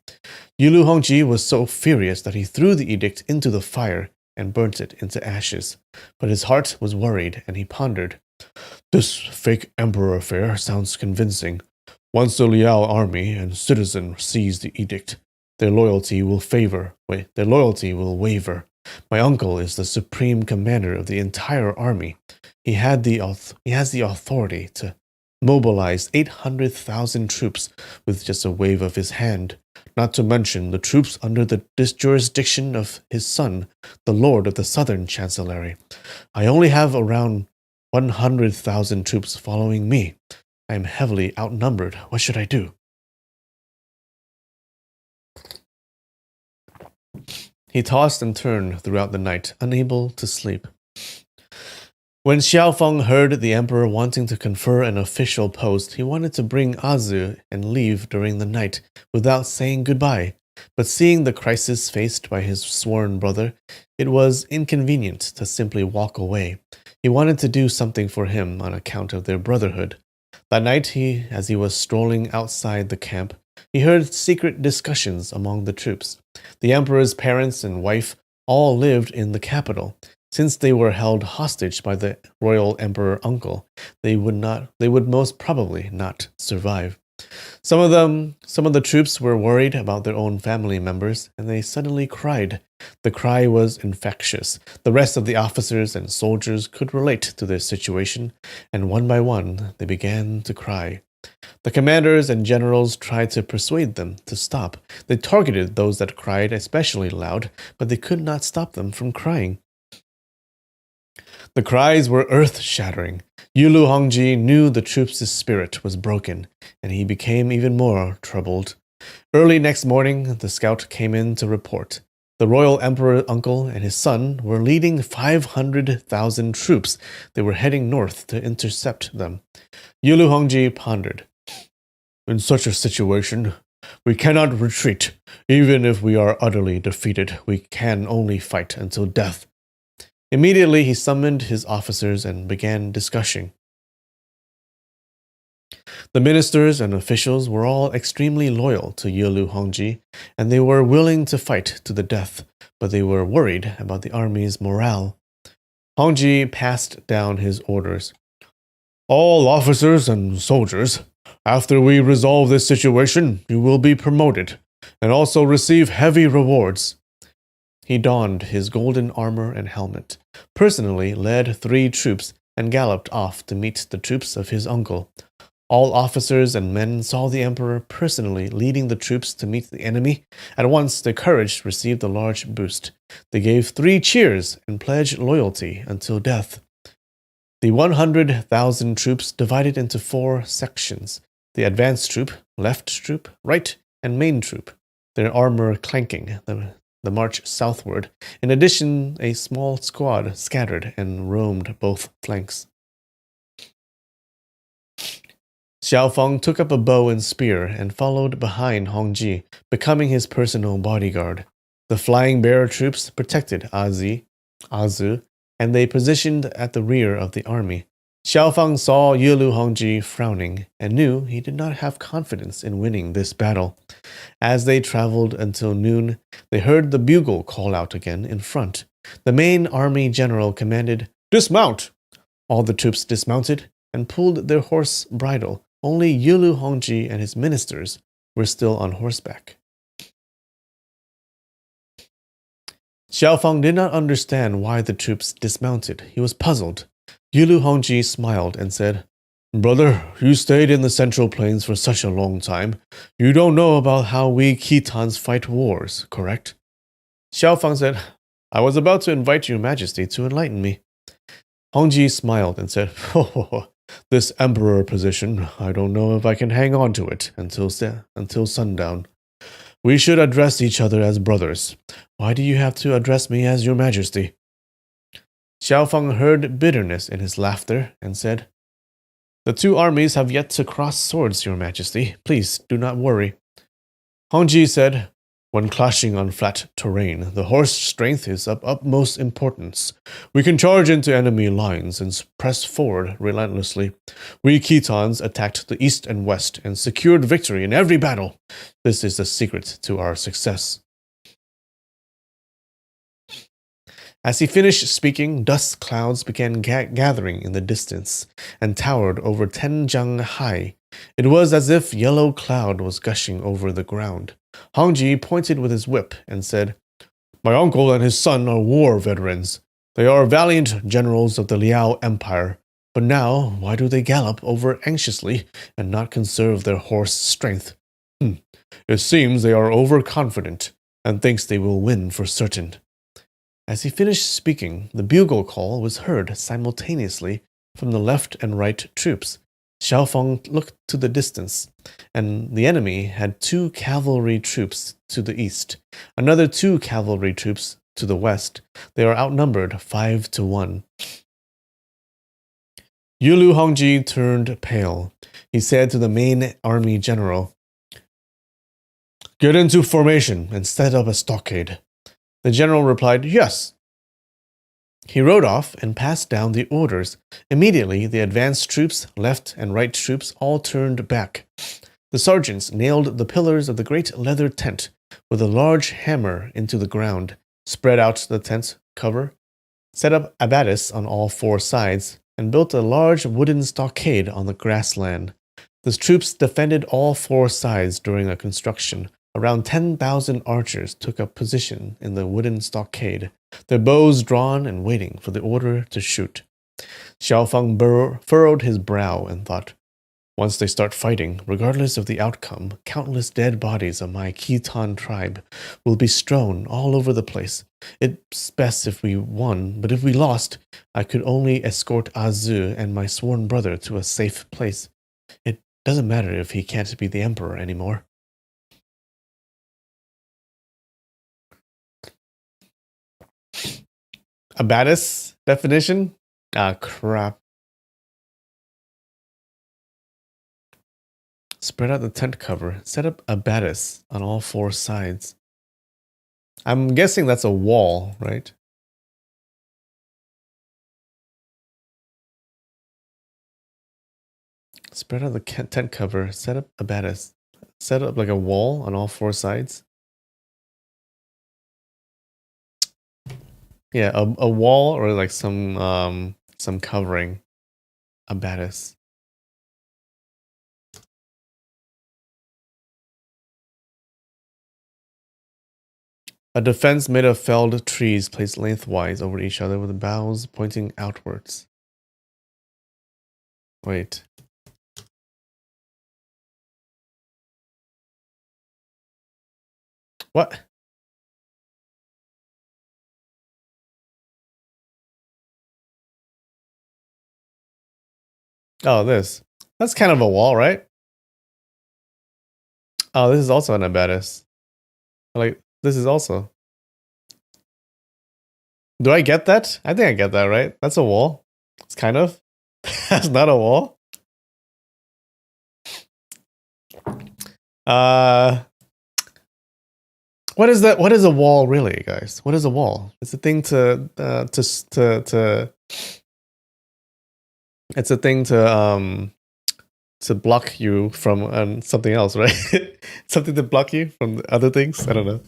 Yulu Hongji was so furious that he threw the edict into the fire and burnt it into ashes. But his heart was worried, and he pondered, "This fake emperor affair sounds convincing. Once the Liao army and citizen sees the edict, their loyalty will waver. My uncle is the supreme commander of the entire army. He has the authority to mobilized 800,000 troops with just a wave of his hand, not to mention the troops under the jurisdiction of his son, the Lord of the Southern Chancellery. I only have around 100,000 troops following me. I am heavily outnumbered. What should I do? He tossed and turned throughout the night, unable to sleep. When Xiaofeng heard the emperor wanting to confer an official post, he wanted to bring Azu and leave during the night without saying goodbye. But seeing the crisis faced by his sworn brother, it was inconvenient to simply walk away. He wanted to do something for him on account of their brotherhood. That night, as he was strolling outside the camp, he heard secret discussions among the troops. The emperor's parents and wife all lived in the capital. Since they were held hostage by the royal emperor uncle, they would most probably not survive. Some of the troops were worried about their own family members, and they suddenly cried. The cry was infectious. The rest of the officers and soldiers could relate to their situation, and one by one they began to cry. The commanders and generals tried to persuade them to stop. They targeted those that cried especially loud, but they could not stop them from crying. The cries were earth-shattering. Yulu Hongji knew the troops' spirit was broken, and he became even more troubled. Early next morning, the scout came in to report. The royal emperor uncle and his son were leading 500,000 troops. They were heading north to intercept them. Yulu Hongji pondered. In such a situation, we cannot retreat. Even if we are utterly defeated, we can only fight until death. Immediately, he summoned his officers and began discussing. The ministers and officials were all extremely loyal to Yulu Hongji, and they were willing to fight to the death, but they were worried about the army's morale. Hongji passed down his orders. All officers and soldiers, after we resolve this situation, you will be promoted, and also receive heavy rewards. He donned his golden armor and helmet, personally led 3 troops, and galloped off to meet the troops of his uncle. All officers and men saw the emperor personally leading the troops to meet the enemy. At once, their courage received a large boost. They gave 3 cheers and pledged loyalty until death. The 100,000 troops divided into 4 sections: the advanced troop, left troop, right, and main troop, their armor clanking the march southward. In addition, a small squad scattered and roamed both flanks. Xiaofeng took up a bow and spear and followed behind Hongji, becoming his personal bodyguard. The flying bear troops protected Azu, and they positioned at the rear of the army. Xiaofeng saw Yulu Hongji frowning and knew he did not have confidence in winning this battle. As they traveled until noon, they heard the bugle call out again in front. The main army general commanded, "Dismount!" All the troops dismounted and pulled their horse bridle. Only Yulu Hongji and his ministers were still on horseback. Xiaofeng did not understand why the troops dismounted. He was puzzled. Yulu Hongji smiled and said, "Brother, you stayed in the Central Plains for such a long time. You don't know about how we Khitans fight wars, correct?" Xiaofeng said, "I was about to invite your majesty to enlighten me." Hongji smiled and said, "Oh, this emperor position, I don't know if I can hang on to it until sundown. We should address each other as brothers. Why do you have to address me as your majesty?" Xiaofeng heard bitterness in his laughter and said, "The 2 armies have yet to cross swords, your majesty. Please do not worry." Hongji said, "When clashing on flat terrain, the horse strength is of utmost importance. We can charge into enemy lines and press forward relentlessly. We Khitans attacked the east and west and secured victory in every battle. This is the secret to our success." As he finished speaking, dust clouds began gathering in the distance and towered over 10 jang high. It was as if yellow cloud was gushing over the ground. Hongji pointed with his whip and said, "My uncle and his son are war veterans. They are valiant generals of the Liao Empire, But now, why do they gallop over anxiously and not conserve their horse strength? It seems they are overconfident and thinks they will win for certain. As he finished speaking, the bugle call was heard simultaneously from the left and right troops. Xiaofeng looked to the distance, and the enemy had 2 cavalry troops to the east, another 2 cavalry troops to the west. They are outnumbered 5-1. Yulu Hongji turned pale. He said to the main army general, "Get into formation and set up a stockade." The general replied, "Yes." He rode off and passed down the orders. Immediately, the advanced troops, left and right troops, all turned back. The sergeants nailed the pillars of the great leather tent with a large hammer into the ground, spread out the tent cover, set up abattis on all 4 sides, and built a large wooden stockade on the grassland. The troops defended all 4 sides during the construction. Around 10,000 archers took up position in the wooden stockade, their bows drawn and waiting for the order to shoot. Xiaofeng furrowed his brow and thought, once they start fighting, regardless of the outcome, countless dead bodies of my Khitan tribe will be strewn all over the place. It's best if we won, but if we lost, I could only escort Azu and my sworn brother to a safe place. It doesn't matter if he can't be the emperor anymore. Abattis definition? Ah, crap. Spread out the tent cover. Set up abattis on all 4 sides. I'm guessing that's a wall, right? Spread out the tent cover. Set up abattis. Set up like a wall on all 4 sides. Yeah, a wall or like some covering. Abattis. A defense made of felled trees placed lengthwise over each other with the boughs pointing outwards. Wait. What? Oh, this. That's kind of a wall, right? Oh, this is also an abattis. Like, this is also. Do I get that? I think I get that, right? That's a wall. It's kind of. That's not a wall. What is that? What is a wall really, guys? What is a wall? It's a thing to it's a thing to block you from something else, right? Something to block you from other things. I don't know.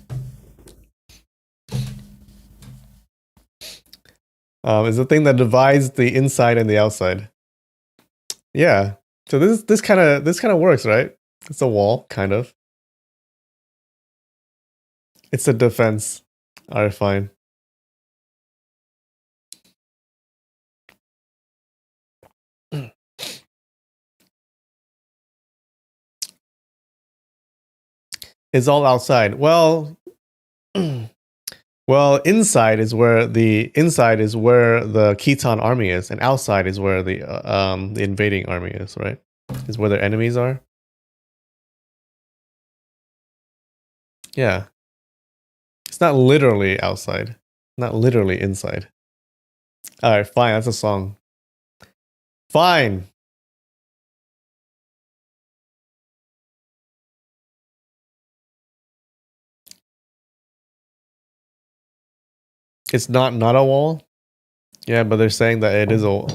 It's a thing that divides the inside and the outside. Yeah. So this kind of works, right? It's a wall, kind of. It's a defense. Alright, fine. It's all outside. Well, well, inside is where the Khitan army is, and outside is where the invading army is, right? Is where their enemies are. Yeah. It's not literally outside. Not literally inside. Alright, fine, that's a song. Fine. It's not a wall? Yeah, but they're saying that it is a...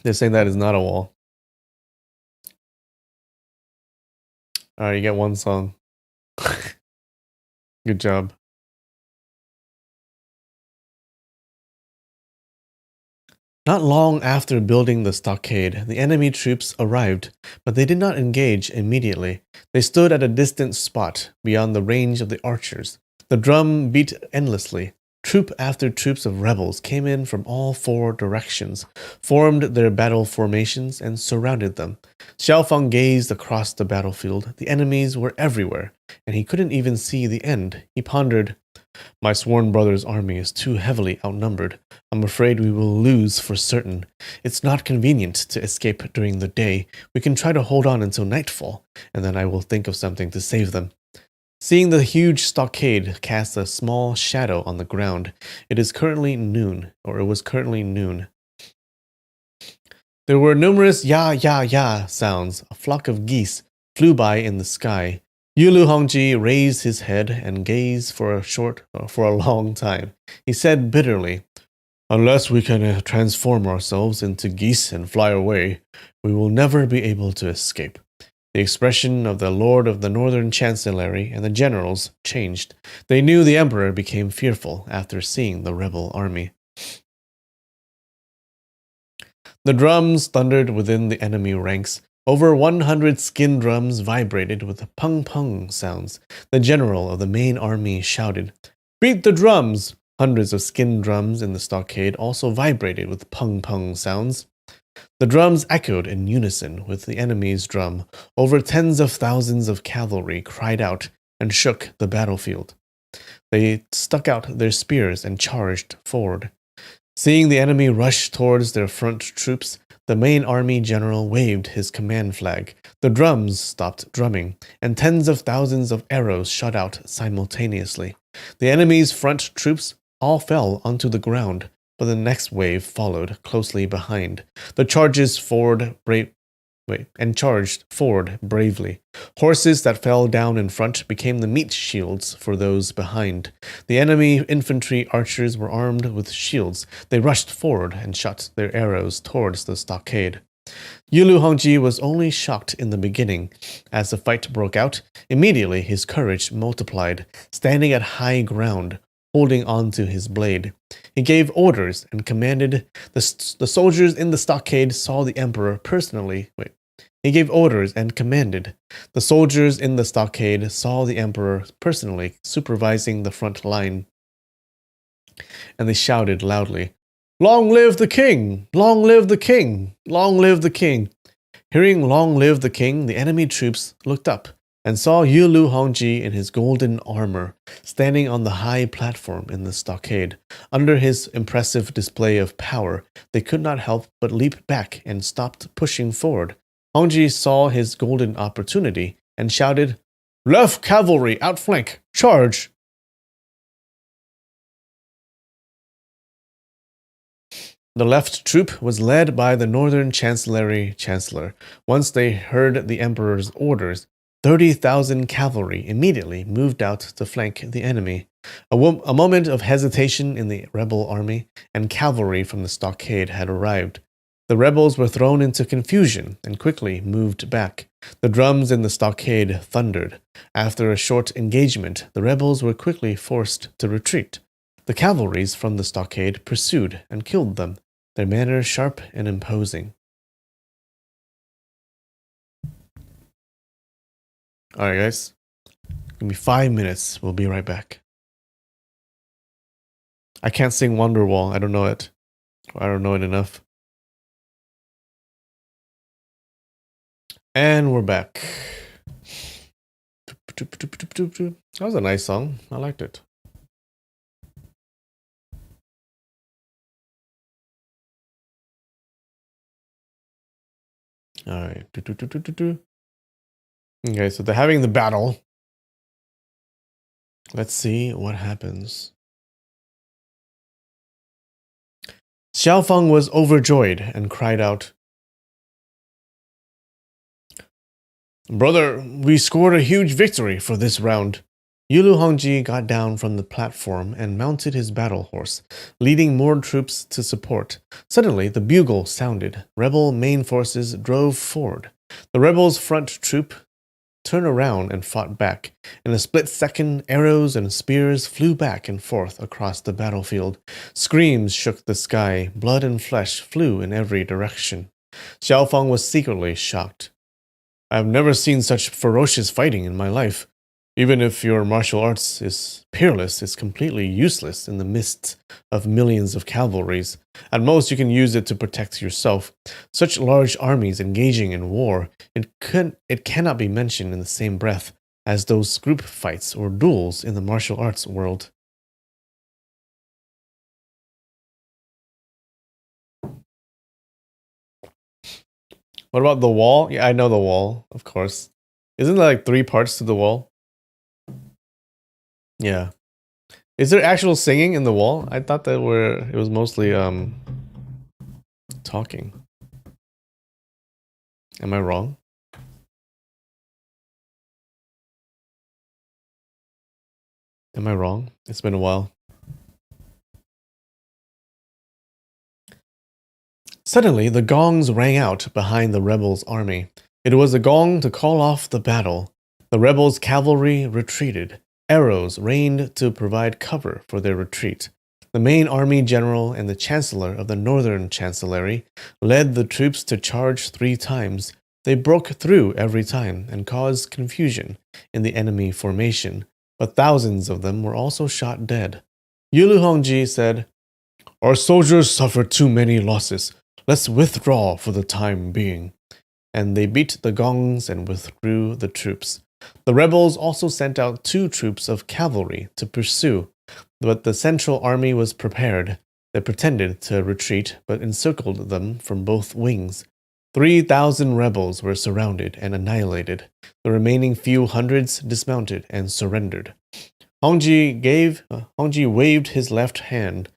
They're saying that is not a wall. Alright, you get one song. Good job. Not long after building the stockade, the enemy troops arrived, but they did not engage immediately. They stood at a distant spot beyond the range of the archers. The drum beat endlessly. Troop after troops of rebels came in from all four directions, formed their battle formations, and surrounded them. Xiaofeng gazed across the battlefield. The enemies were everywhere, and he couldn't even see the end. He pondered, "My sworn brother's army is too heavily outnumbered. I'm afraid we will lose for certain. It's not convenient to escape during the day. We can try to hold on until nightfall, and then I will think of something to save them." Seeing the huge stockade cast a small shadow on the ground, it was currently noon. There were numerous ya sounds. A flock of geese flew by in the sky. Yulu Hongji raised his head and gazed for a long time. He said bitterly, "Unless we can transform ourselves into geese and fly away, we will never be able to escape." The expression of the Lord of the Northern Chancellery and the generals changed. They knew the Emperor became fearful after seeing the rebel army. The drums thundered within the enemy ranks. Over 100 skin drums vibrated with pung-pung sounds. The general of the main army shouted, "Beat the drums!" Hundreds of skin drums in the stockade also vibrated with pung-pung sounds. The drums echoed in unison with the enemy's drum. Over tens of thousands of cavalry cried out and shook the battlefield. They stuck out their spears and charged forward. Seeing the enemy rush towards their front troops, the main army general waved his command flag. The drums stopped drumming, and tens of thousands of arrows shot out simultaneously. The enemy's front troops all fell onto the ground, but the next wave followed closely behind. The charges charged forward bravely. Horses that fell down in front became the meat shields for those behind. The enemy infantry archers were armed with shields. They rushed forward and shot their arrows towards the stockade. Yulu Hongji was only shocked in the beginning. As the fight broke out, immediately his courage multiplied, standing at high ground, holding onto his blade. He gave orders and commanded. The soldiers in the stockade saw the emperor personally. He gave orders and commanded. The soldiers in the stockade saw the emperor personally supervising the front line, and they shouted loudly, "Long live the king! Long live the king! Long live the king!" Hearing "Long live the king," the enemy troops looked up and saw Yulu Hongji in his golden armor, standing on the high platform in the stockade. Under his impressive display of power, they could not help but leap back and stopped pushing forward. Hongji saw his golden opportunity and shouted, "Left cavalry, outflank, charge!" The left troop was led by the Northern Chancellery Chancellor. Once they heard the Emperor's orders, 30,000 cavalry immediately moved out to flank the enemy. A moment of hesitation in the rebel army, and cavalry from the stockade had arrived. The rebels were thrown into confusion and quickly moved back. The drums in the stockade thundered. After a short engagement, the rebels were quickly forced to retreat. The cavalries from the stockade pursued and killed them, their manner sharp and imposing. Alright guys, give me 5 minutes, we'll be right back. I can't sing Wonderwall, I don't know it. I don't know it enough. And we're back. That was a nice song, I liked it. Alright. Okay, so they're having the battle. Let's see what happens. Xiaofeng was overjoyed and cried out, "Brother, we scored a huge victory for this round." Yulu Hongji got down from the platform and mounted his battle horse, leading more troops to support. Suddenly, the bugle sounded. Rebel main forces drove forward. The rebels' front troop turned around and fought back. In a split second, arrows and spears flew back and forth across the battlefield. Screams shook the sky. Blood and flesh flew in every direction. Xiaofeng was secretly shocked. "I've never seen such ferocious fighting in my life. Even if your martial arts is peerless, it's completely useless in the midst of millions of cavalries. At most, you can use it to protect yourself. Such large armies engaging in war, it cannot be mentioned in the same breath as those group fights or duels in the martial arts world. What about the wall? Yeah, I know the wall, of course. Isn't there like 3 parts to the wall? Yeah. Is there actual singing in the wall? I thought that it was mostly talking. Am I wrong? Am I wrong? It's been a while. Suddenly, the gongs rang out behind the rebels' army. It was a gong to call off the battle. The rebels' cavalry retreated. Arrows rained to provide cover for their retreat. The main army general and the chancellor of the northern chancellery led the troops to charge 3 times. They broke through every time and caused confusion in the enemy formation, but thousands of them were also shot dead. Yulu Hongji said, "Our soldiers suffered too many losses. Let's withdraw for the time being." And they beat the gongs and withdrew the troops. The rebels also sent out 2 troops of cavalry to pursue, but the central army was prepared. They pretended to retreat, but encircled them from both wings. 3,000 rebels were surrounded and annihilated. The remaining few hundreds dismounted and surrendered. Hongji waved his left hand.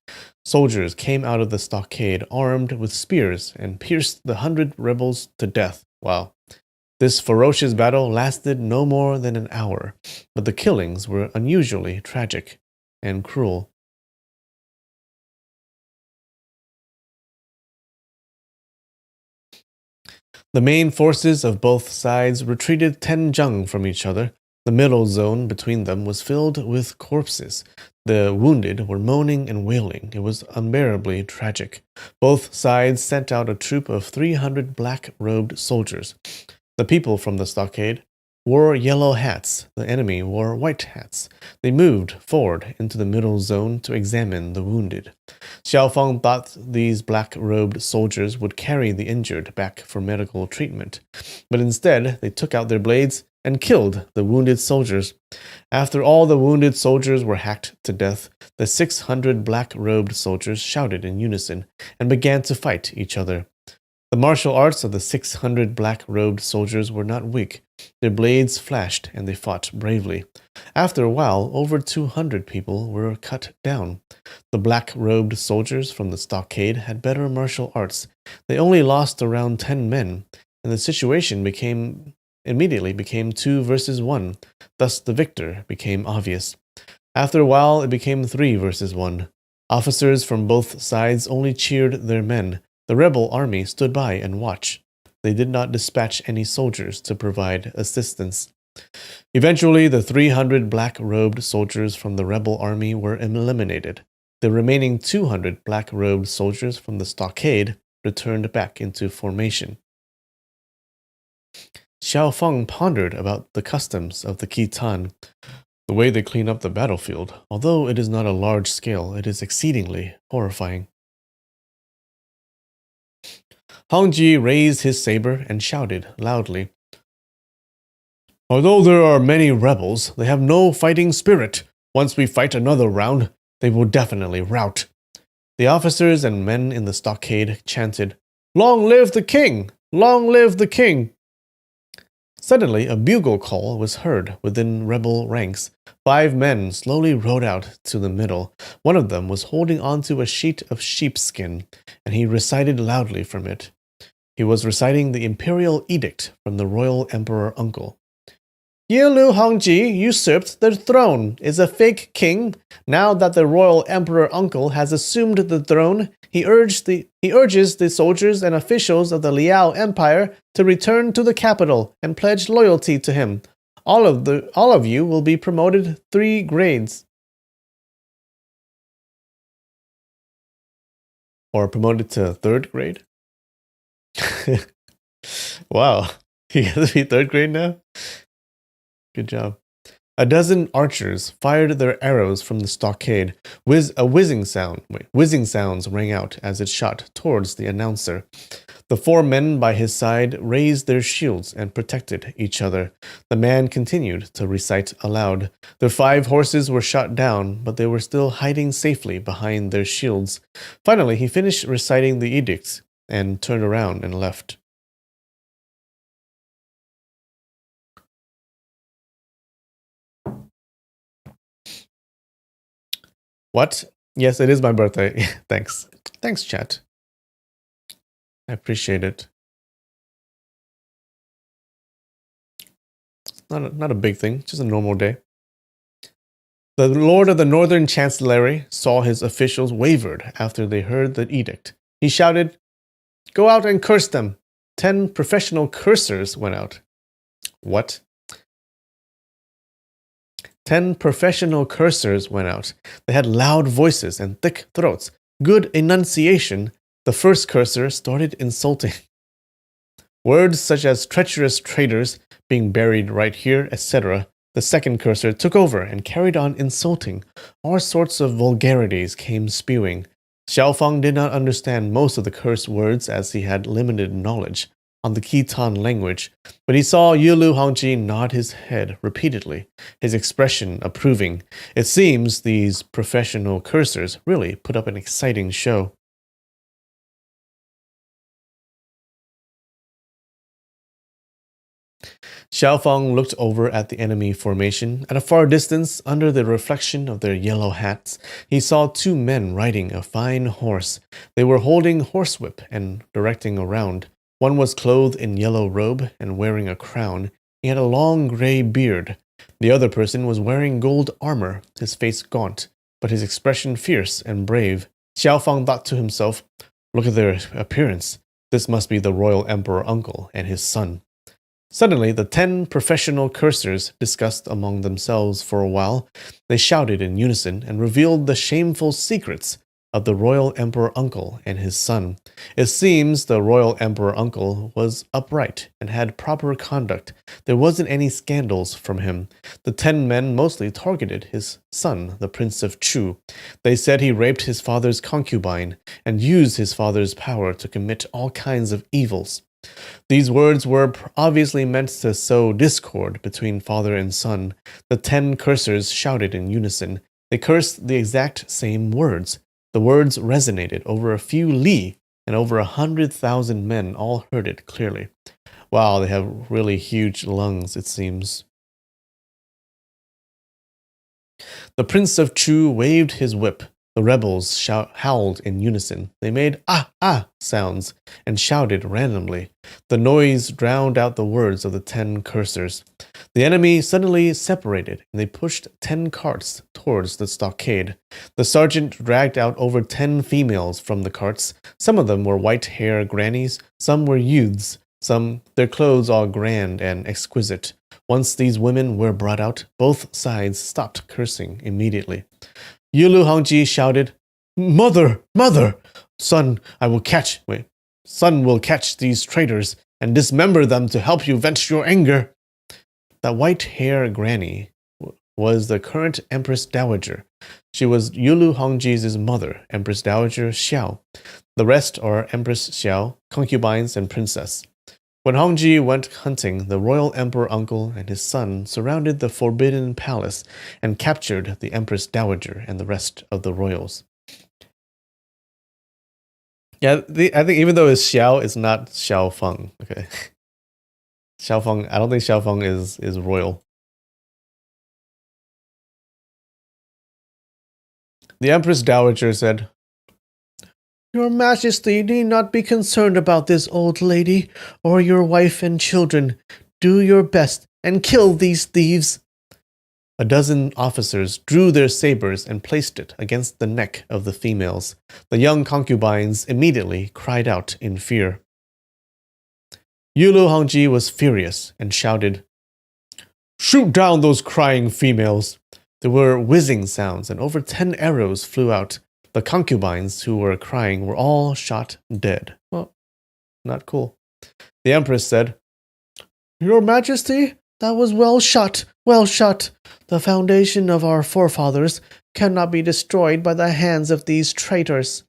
Soldiers came out of the stockade armed with spears and pierced the 100 rebels to death. Wow. This ferocious battle lasted no more than an hour, but the killings were unusually tragic and cruel. The main forces of both sides retreated 10 jung from each other. The middle zone between them was filled with corpses. The wounded were moaning and wailing. It was unbearably tragic. Both sides sent out a troop of 300 black-robed soldiers. The people from the stockade wore yellow hats. The enemy wore white hats. They moved forward into the middle zone to examine the wounded. Xiao Feng thought these black-robed soldiers would carry the injured back for medical treatment, but instead they took out their blades and killed the wounded soldiers. After all the wounded soldiers were hacked to death, the 600 black-robed soldiers shouted in unison and began to fight each other. The martial arts of the 600 black-robed soldiers were not weak. Their blades flashed and they fought bravely. After a while, over 200 people were cut down. The black-robed soldiers from the stockade had better martial arts. They only lost around 10 men, and the situation immediately became 2 versus 1. Thus the victor became obvious. After a while, it became 3 versus 1. Officers from both sides only cheered their men. The rebel army stood by and watched. They did not dispatch any soldiers to provide assistance. Eventually, the 300 black-robed soldiers from the rebel army were eliminated. The remaining 200 black-robed soldiers from the stockade returned back into formation. Xiao Feng pondered about the customs of the Khitan. The way they clean up the battlefield, although it is not a large scale, it is exceedingly horrifying. Hongji raised his saber and shouted loudly, "Although there are many rebels, they have no fighting spirit. Once we fight another round, they will definitely rout." The officers and men in the stockade chanted, "Long live the king! Long live the king!" Suddenly, a bugle call was heard within rebel ranks. 5 men slowly rode out to the middle. One of them was holding onto a sheet of sheepskin, and he recited loudly from it. He was reciting the imperial edict from the royal emperor uncle. Yilu Hongji usurped the throne, is a fake king. Now that the royal emperor uncle has assumed the throne, he urges the soldiers and officials of the Liao Empire to return to the capital and pledge loyalty to him. All of you will be promoted 3 grades. Or promoted to 3rd grade? Wow. He has to be 3rd grade now? Good job. A dozen archers fired their arrows from the stockade. Whizzing sounds rang out as it shot towards the announcer. The 4 men by his side raised their shields and protected each other. The man continued to recite aloud. Their 5 horses were shot down, but they were still hiding safely behind their shields. Finally, he finished reciting the edicts and turned around and left. What? Yes, it is my birthday. Thanks. Thanks, chat. I appreciate it. It's not a big thing, just a normal day. The Lord of the Northern Chancellery saw his officials wavered after they heard the edict. He shouted, "Go out and curse them!" 10 professional cursers went out. What? 10 professional cursers went out. They had loud voices and thick throats. Good enunciation. The first cursor started insulting. Words such as treacherous traitors, being buried right here, etc. The second cursor took over and carried on insulting. All sorts of vulgarities came spewing. Xiaofang did not understand most of the curse words as he had limited knowledge on the Khitan language, but he saw Yulu Hongji nod his head repeatedly, his expression approving. It seems these professional cursers really put up an exciting show. Xiaofang looked over at the enemy formation. At a far distance, under the reflection of their yellow hats, he saw 2 men riding a fine horse. They were holding horsewhip and directing a round. One was clothed in yellow robe and wearing a crown. He had a long gray beard. The other person was wearing gold armor, his face gaunt, but his expression fierce and brave. Xiaofang thought to himself, "Look at their appearance. This must be the royal emperor uncle and his son." Suddenly, the 10 professional cursers discussed among themselves for a while. They shouted in unison and revealed the shameful secrets of the royal emperor uncle and his son. It seems the royal emperor uncle was upright and had proper conduct. There wasn't any scandals from him. The 10 men mostly targeted his son, the Prince of Chu. They said he raped his father's concubine and used his father's power to commit all kinds of evils. These words were obviously meant to sow discord between father and son. The 10 cursers shouted in unison. They cursed the exact same words. The words resonated over a few li, and over 100,000 men all heard it clearly. Wow, they have really huge lungs, it seems. The Prince of Chu waved his whip. The rebels howled in unison. They made "ah, ah" sounds and shouted randomly. The noise drowned out the words of the 10 cursers. The enemy suddenly separated, and they pushed 10 carts towards the stockade. The sergeant dragged out over 10 females from the carts. Some of them were white-haired grannies, some were youths, some their clothes all grand and exquisite. Once these women were brought out, both sides stopped cursing immediately. Yulu Hongji shouted, "Mother! Mother! Son will catch these traitors and dismember them to help you vent your anger." The white-haired granny was the current Empress Dowager. She was Yulu Hongji's mother, Empress Dowager Xiao. The rest are Empress Xiao, concubines, and princess. When Hongji went hunting, the royal emperor uncle and his son surrounded the forbidden palace and captured the Empress Dowager and the rest of the royals. Yeah, I think even though it's Xiao, it's not Xiao Feng. Okay, Xiao Feng. I don't think Xiao Feng is royal. The Empress Dowager said, "Your Majesty need not be concerned about this old lady or your wife and children. Do your best and kill these thieves." A dozen officers drew their sabers and placed it against the neck of the females. The young concubines immediately cried out in fear. Yulu Hongji was furious and shouted, "Shoot down those crying females!" There were whizzing sounds and over 10 arrows flew out. The concubines who were crying were all shot dead. Well, not cool. The Empress said, "Your Majesty, That was well shot, well shot. The foundation of our forefathers cannot be destroyed by the hands of these traitors.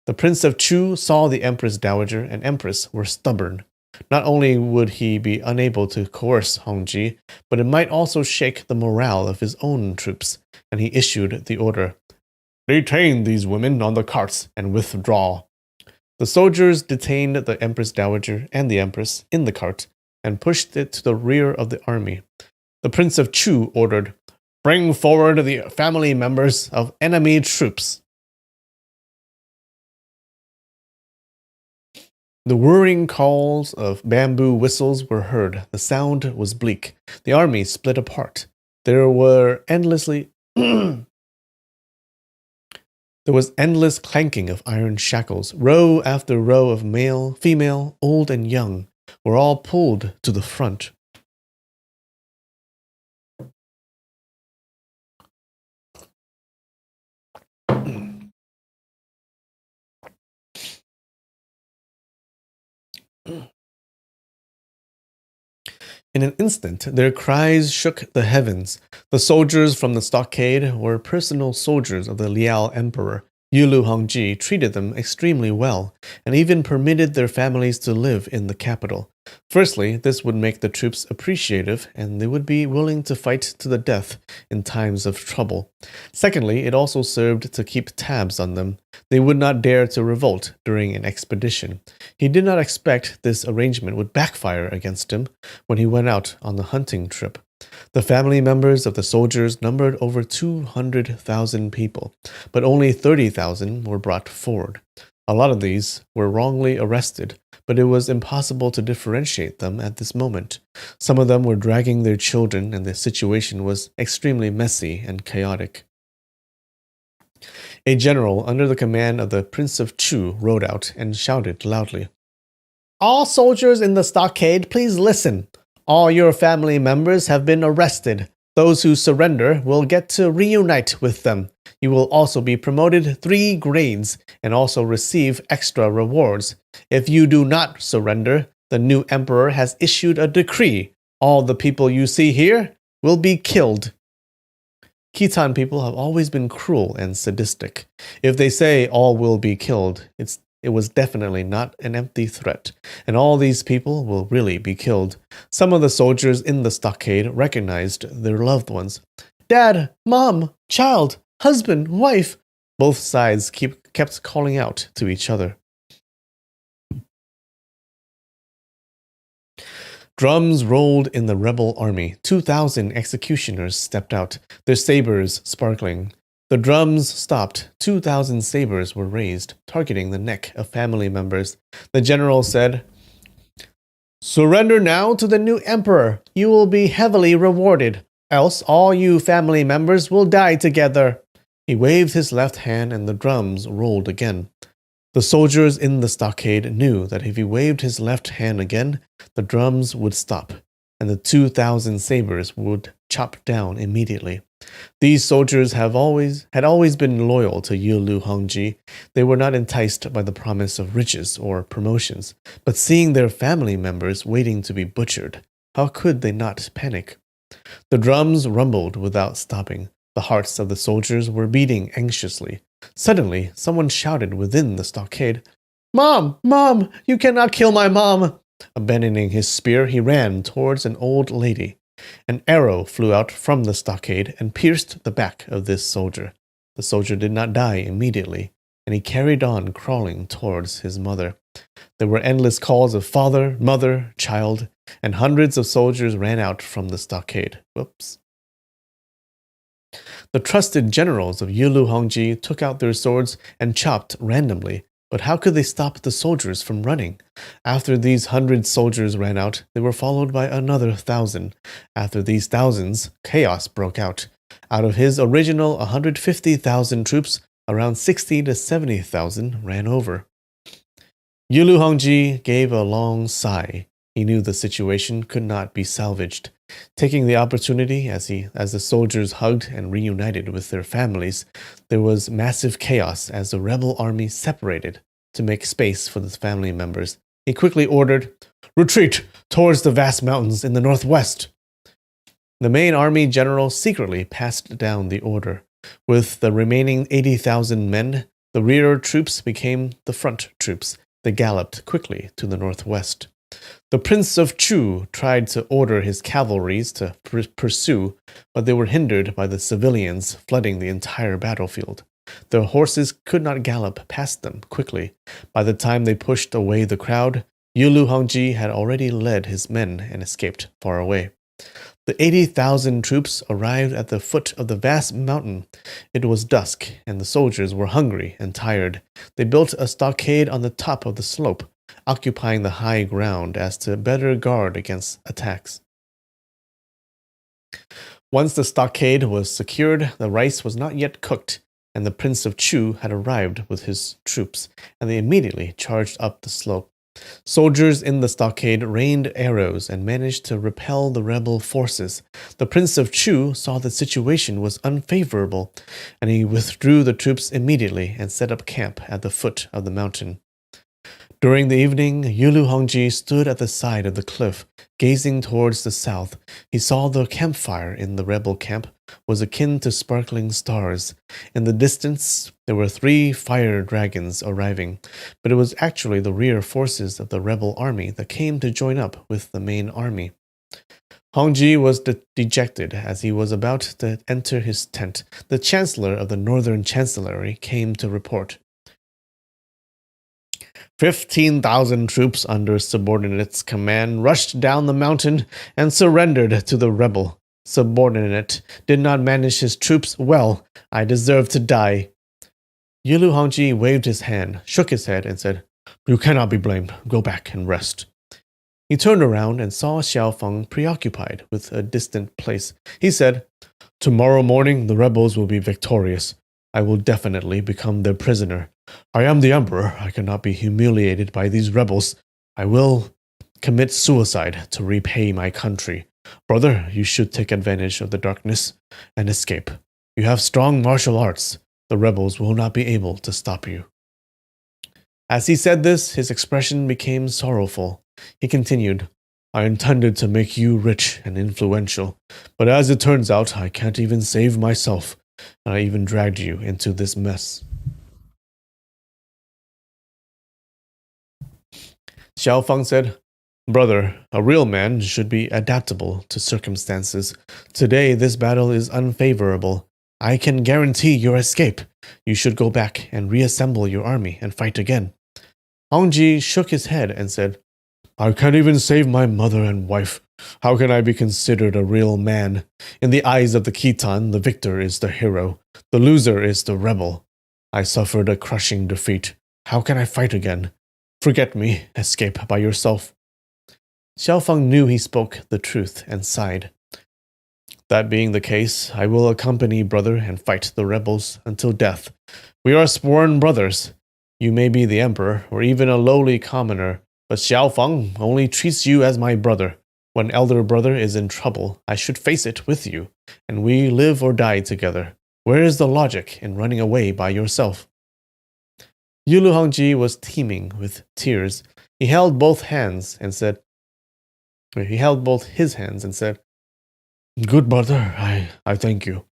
The Prince of Chu saw the Empress Dowager and Empress were stubborn. Not only would he be unable to coerce Hongji, but it might also shake the morale of his own troops, and he issued the order. Detain these women on the carts and withdraw. The soldiers detained the Empress Dowager and the Empress in the cart and pushed it to the rear of the army. The Prince of Chu ordered, Bring forward the family members of enemy troops. The whirring calls of bamboo whistles were heard. The sound was bleak. The army split apart. There was endless clanking of iron shackles. Row after row of male, female, old and young were all pulled to the front. In an instant, their cries shook the heavens. The soldiers from the stockade were personal soldiers of the Liao Emperor. Yulu Hongji treated them extremely well, and even permitted their families to live in the capital. Firstly, this would make the troops appreciative, and they would be willing to fight to the death in times of trouble. Secondly, it also served to keep tabs on them. They would not dare to revolt during an expedition. He did not expect this arrangement would backfire against him when he went out on the hunting trip. The family members of the soldiers numbered over 200,000 people, but only 30,000 were brought forward. A lot of these were wrongly arrested, but it was impossible to differentiate them at this moment. Some of them were dragging their children, and the situation was extremely messy and chaotic. A general under the command of the Prince of Chu rode out and shouted loudly, All soldiers in the stockade, please listen. All your family members have been arrested. Those who surrender will get to reunite with them. You will also be promoted 3 grades and also receive extra rewards. If you do not surrender, the new emperor has issued a decree. All the people you see here will be killed. Khitan people have always been cruel and sadistic. If they say all will be killed, it was definitely not an empty threat, and all these people will really be killed. Some of the soldiers in the stockade recognized their loved ones. Dad, Mom, child, husband, wife. Both sides kept calling out to each other. Drums rolled in the rebel army. 2,000 executioners stepped out, their sabers sparkling. The drums stopped. 2,000 sabers were raised, targeting the neck of family members. The general said, Surrender now to the new emperor. You will be heavily rewarded. Else all you family members will die together. He waved his left hand and the drums rolled again. The soldiers in the stockade knew that if he waved his left hand again, the drums would stop, and the 2,000 sabers would chop down immediately. These soldiers had always been loyal to Yulu Hongji. They were not enticed by the promise of riches or promotions, but seeing their family members waiting to be butchered, how could they not panic? The drums rumbled without stopping. The hearts of the soldiers were beating anxiously. Suddenly, someone shouted within the stockade, Mom! Mom! You cannot kill my mom! Abandoning his spear, he ran towards an old lady. An arrow flew out from the stockade and pierced the back of this soldier. The soldier did not die immediately, and he carried on crawling towards his mother. There were endless calls of father, mother, child, and hundreds of soldiers ran out from the stockade. Whoops. The trusted generals of Yulu Hongji took out their swords and chopped randomly. But how could they stop the soldiers from running? After these 100 soldiers ran out, they were followed by another 1,000. After these thousands, chaos broke out. Out of his original 150,000 troops, around 60 to 70,000 ran over. Yulu Hongji gave a long sigh. He knew the situation could not be salvaged. Taking the opportunity as the soldiers hugged and reunited with their families, there was massive chaos as the rebel army separated to make space for the family members. He quickly ordered, Retreat towards the vast mountains in the northwest. The main army general secretly passed down the order. With the remaining 80,000 men, the rear troops became the front troops. They galloped quickly to the northwest. The Prince of Chu tried to order his cavalries to pursue, but they were hindered by the civilians flooding the entire battlefield. Their horses could not gallop past them quickly. By the time they pushed away the crowd, Yulu Hongji had already led his men and escaped far away. The 80,000 troops arrived at the foot of the vast mountain. It was dusk, and the soldiers were hungry and tired. They built a stockade on the top of the slope, occupying the high ground as to better guard against attacks. Once the stockade was secured, the rice was not yet cooked, and the Prince of Chu had arrived with his troops, and they immediately charged up the slope. Soldiers in the stockade rained arrows and managed to repel the rebel forces. The Prince of Chu saw the situation was unfavorable, and he withdrew the troops immediately and set up camp at the foot of the mountain. During the evening, Yulu Hongji stood at the side of the cliff, gazing towards the south. He saw the campfire in the rebel camp was akin to sparkling stars. In the distance, there were 3 fire dragons arriving, but it was actually the rear forces of the rebel army that came to join up with the main army. Hongji was dejected as he was about to enter his tent. The chancellor of the northern chancellery came to report. 15,000 troops under subordinate's command rushed down the mountain and surrendered to the rebel. Subordinate did not manage his troops well. I deserve to die. Yulu Hongji waved his hand, shook his head, and said, "You cannot be blamed. Go back and rest." He turned around and saw Xiao Feng preoccupied with a distant place. He said, "Tomorrow morning the rebels will be victorious. I will definitely become their prisoner. I am the emperor. I cannot be humiliated by these rebels. I will commit suicide to repay my country. Brother, you should take advantage of the darkness and escape. You have strong martial arts. The rebels will not be able to stop you." As he said this, his expression became sorrowful. He continued, "I intended to make you rich and influential, but as it turns out, I can't even save myself, and I even dragged you into this mess." Xiao Feng said, "Brother, a real man should be adaptable to circumstances. Today this battle is unfavorable. I can guarantee your escape. You should go back and reassemble your army and fight again." Hongji shook his head and said, "I can't even save my mother and wife. How can I be considered a real man? In the eyes of the Khitan, the victor is the hero. The loser is the rebel. I suffered a crushing defeat. How can I fight again? Forget me. Escape by yourself." Xiao Feng knew he spoke the truth and sighed. "That being the case, I will accompany brother and fight the rebels until death. We are sworn brothers. You may be the emperor or even a lowly commoner, but Xiao Feng only treats you as my brother. When elder brother is in trouble, I should face it with you, and we live or die together. Where is the logic in running away by yourself?" Yulu Hongji was teeming with tears. He held both his hands and said, "Good brother, I thank you."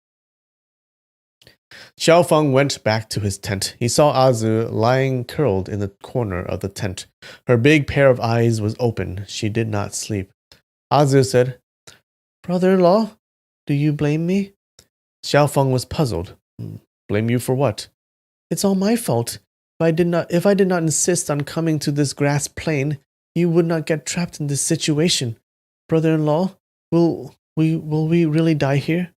Xiao Feng went back to his tent. He saw Azu lying curled in the corner of the tent. Her big pair of eyes was open. She did not sleep. Azu said, "Brother-in-law, do you blame me?" Xiao Feng was puzzled. "Blame you for what?" "It's all my fault. If I did not insist on coming to this grass plain, you would not get trapped in this situation. Brother-in-law, will we really die here?"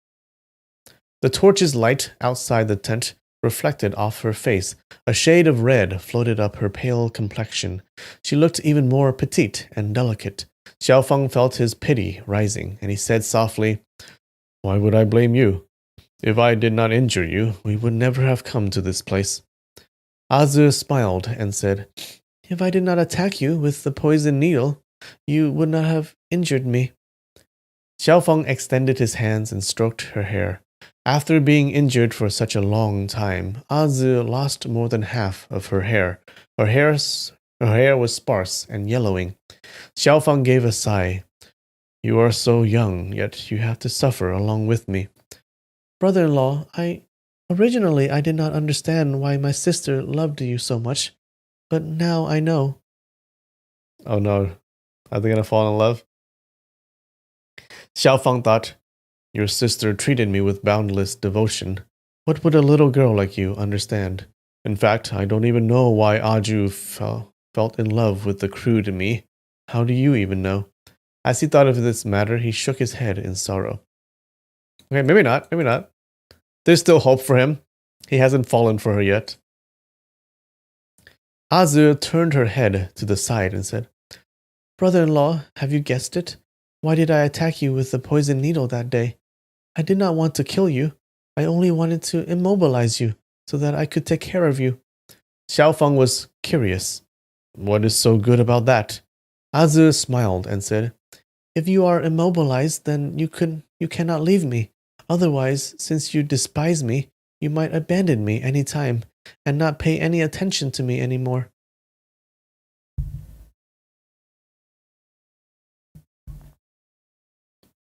The torch's light outside the tent reflected off her face. A shade of red floated up her pale complexion. She looked even more petite and delicate. Xiao Feng felt his pity rising, and he said softly, "Why would I blame you? If I did not injure you, we would never have come to this place." Azu smiled and said, "If I did not attack you with the poison needle, you would not have injured me." Xiao Feng extended his hands and stroked her hair. After being injured for such a long time, Azu lost more than half of her hair. Her hair was sparse and yellowing. Xiao Feng gave a sigh. You are so young, yet you have to suffer along with me. Brother-in-law, originally I did not understand why my sister loved you so much, but now I know. Oh no, are they gonna fall in love? Xiaofang thought, your sister treated me with boundless devotion. What would a little girl like you understand? In fact, I don't even know why Aju felt in love with the crude in me. How do you even know? As he thought of this matter, he shook his head in sorrow. Okay, maybe not, maybe not. There's still hope for him. He hasn't fallen for her yet. Azu turned her head to the side and said, Brother-in-law, have you guessed it? Why did I attack you with the poison needle that day? I did not want to kill you. I only wanted to immobilize you so that I could take care of you. Xiaofeng was curious. What is so good about that? Azu smiled and said, If you are immobilized, then you cannot leave me. Otherwise, since you despise me, you might abandon me any time and not pay any attention to me anymore.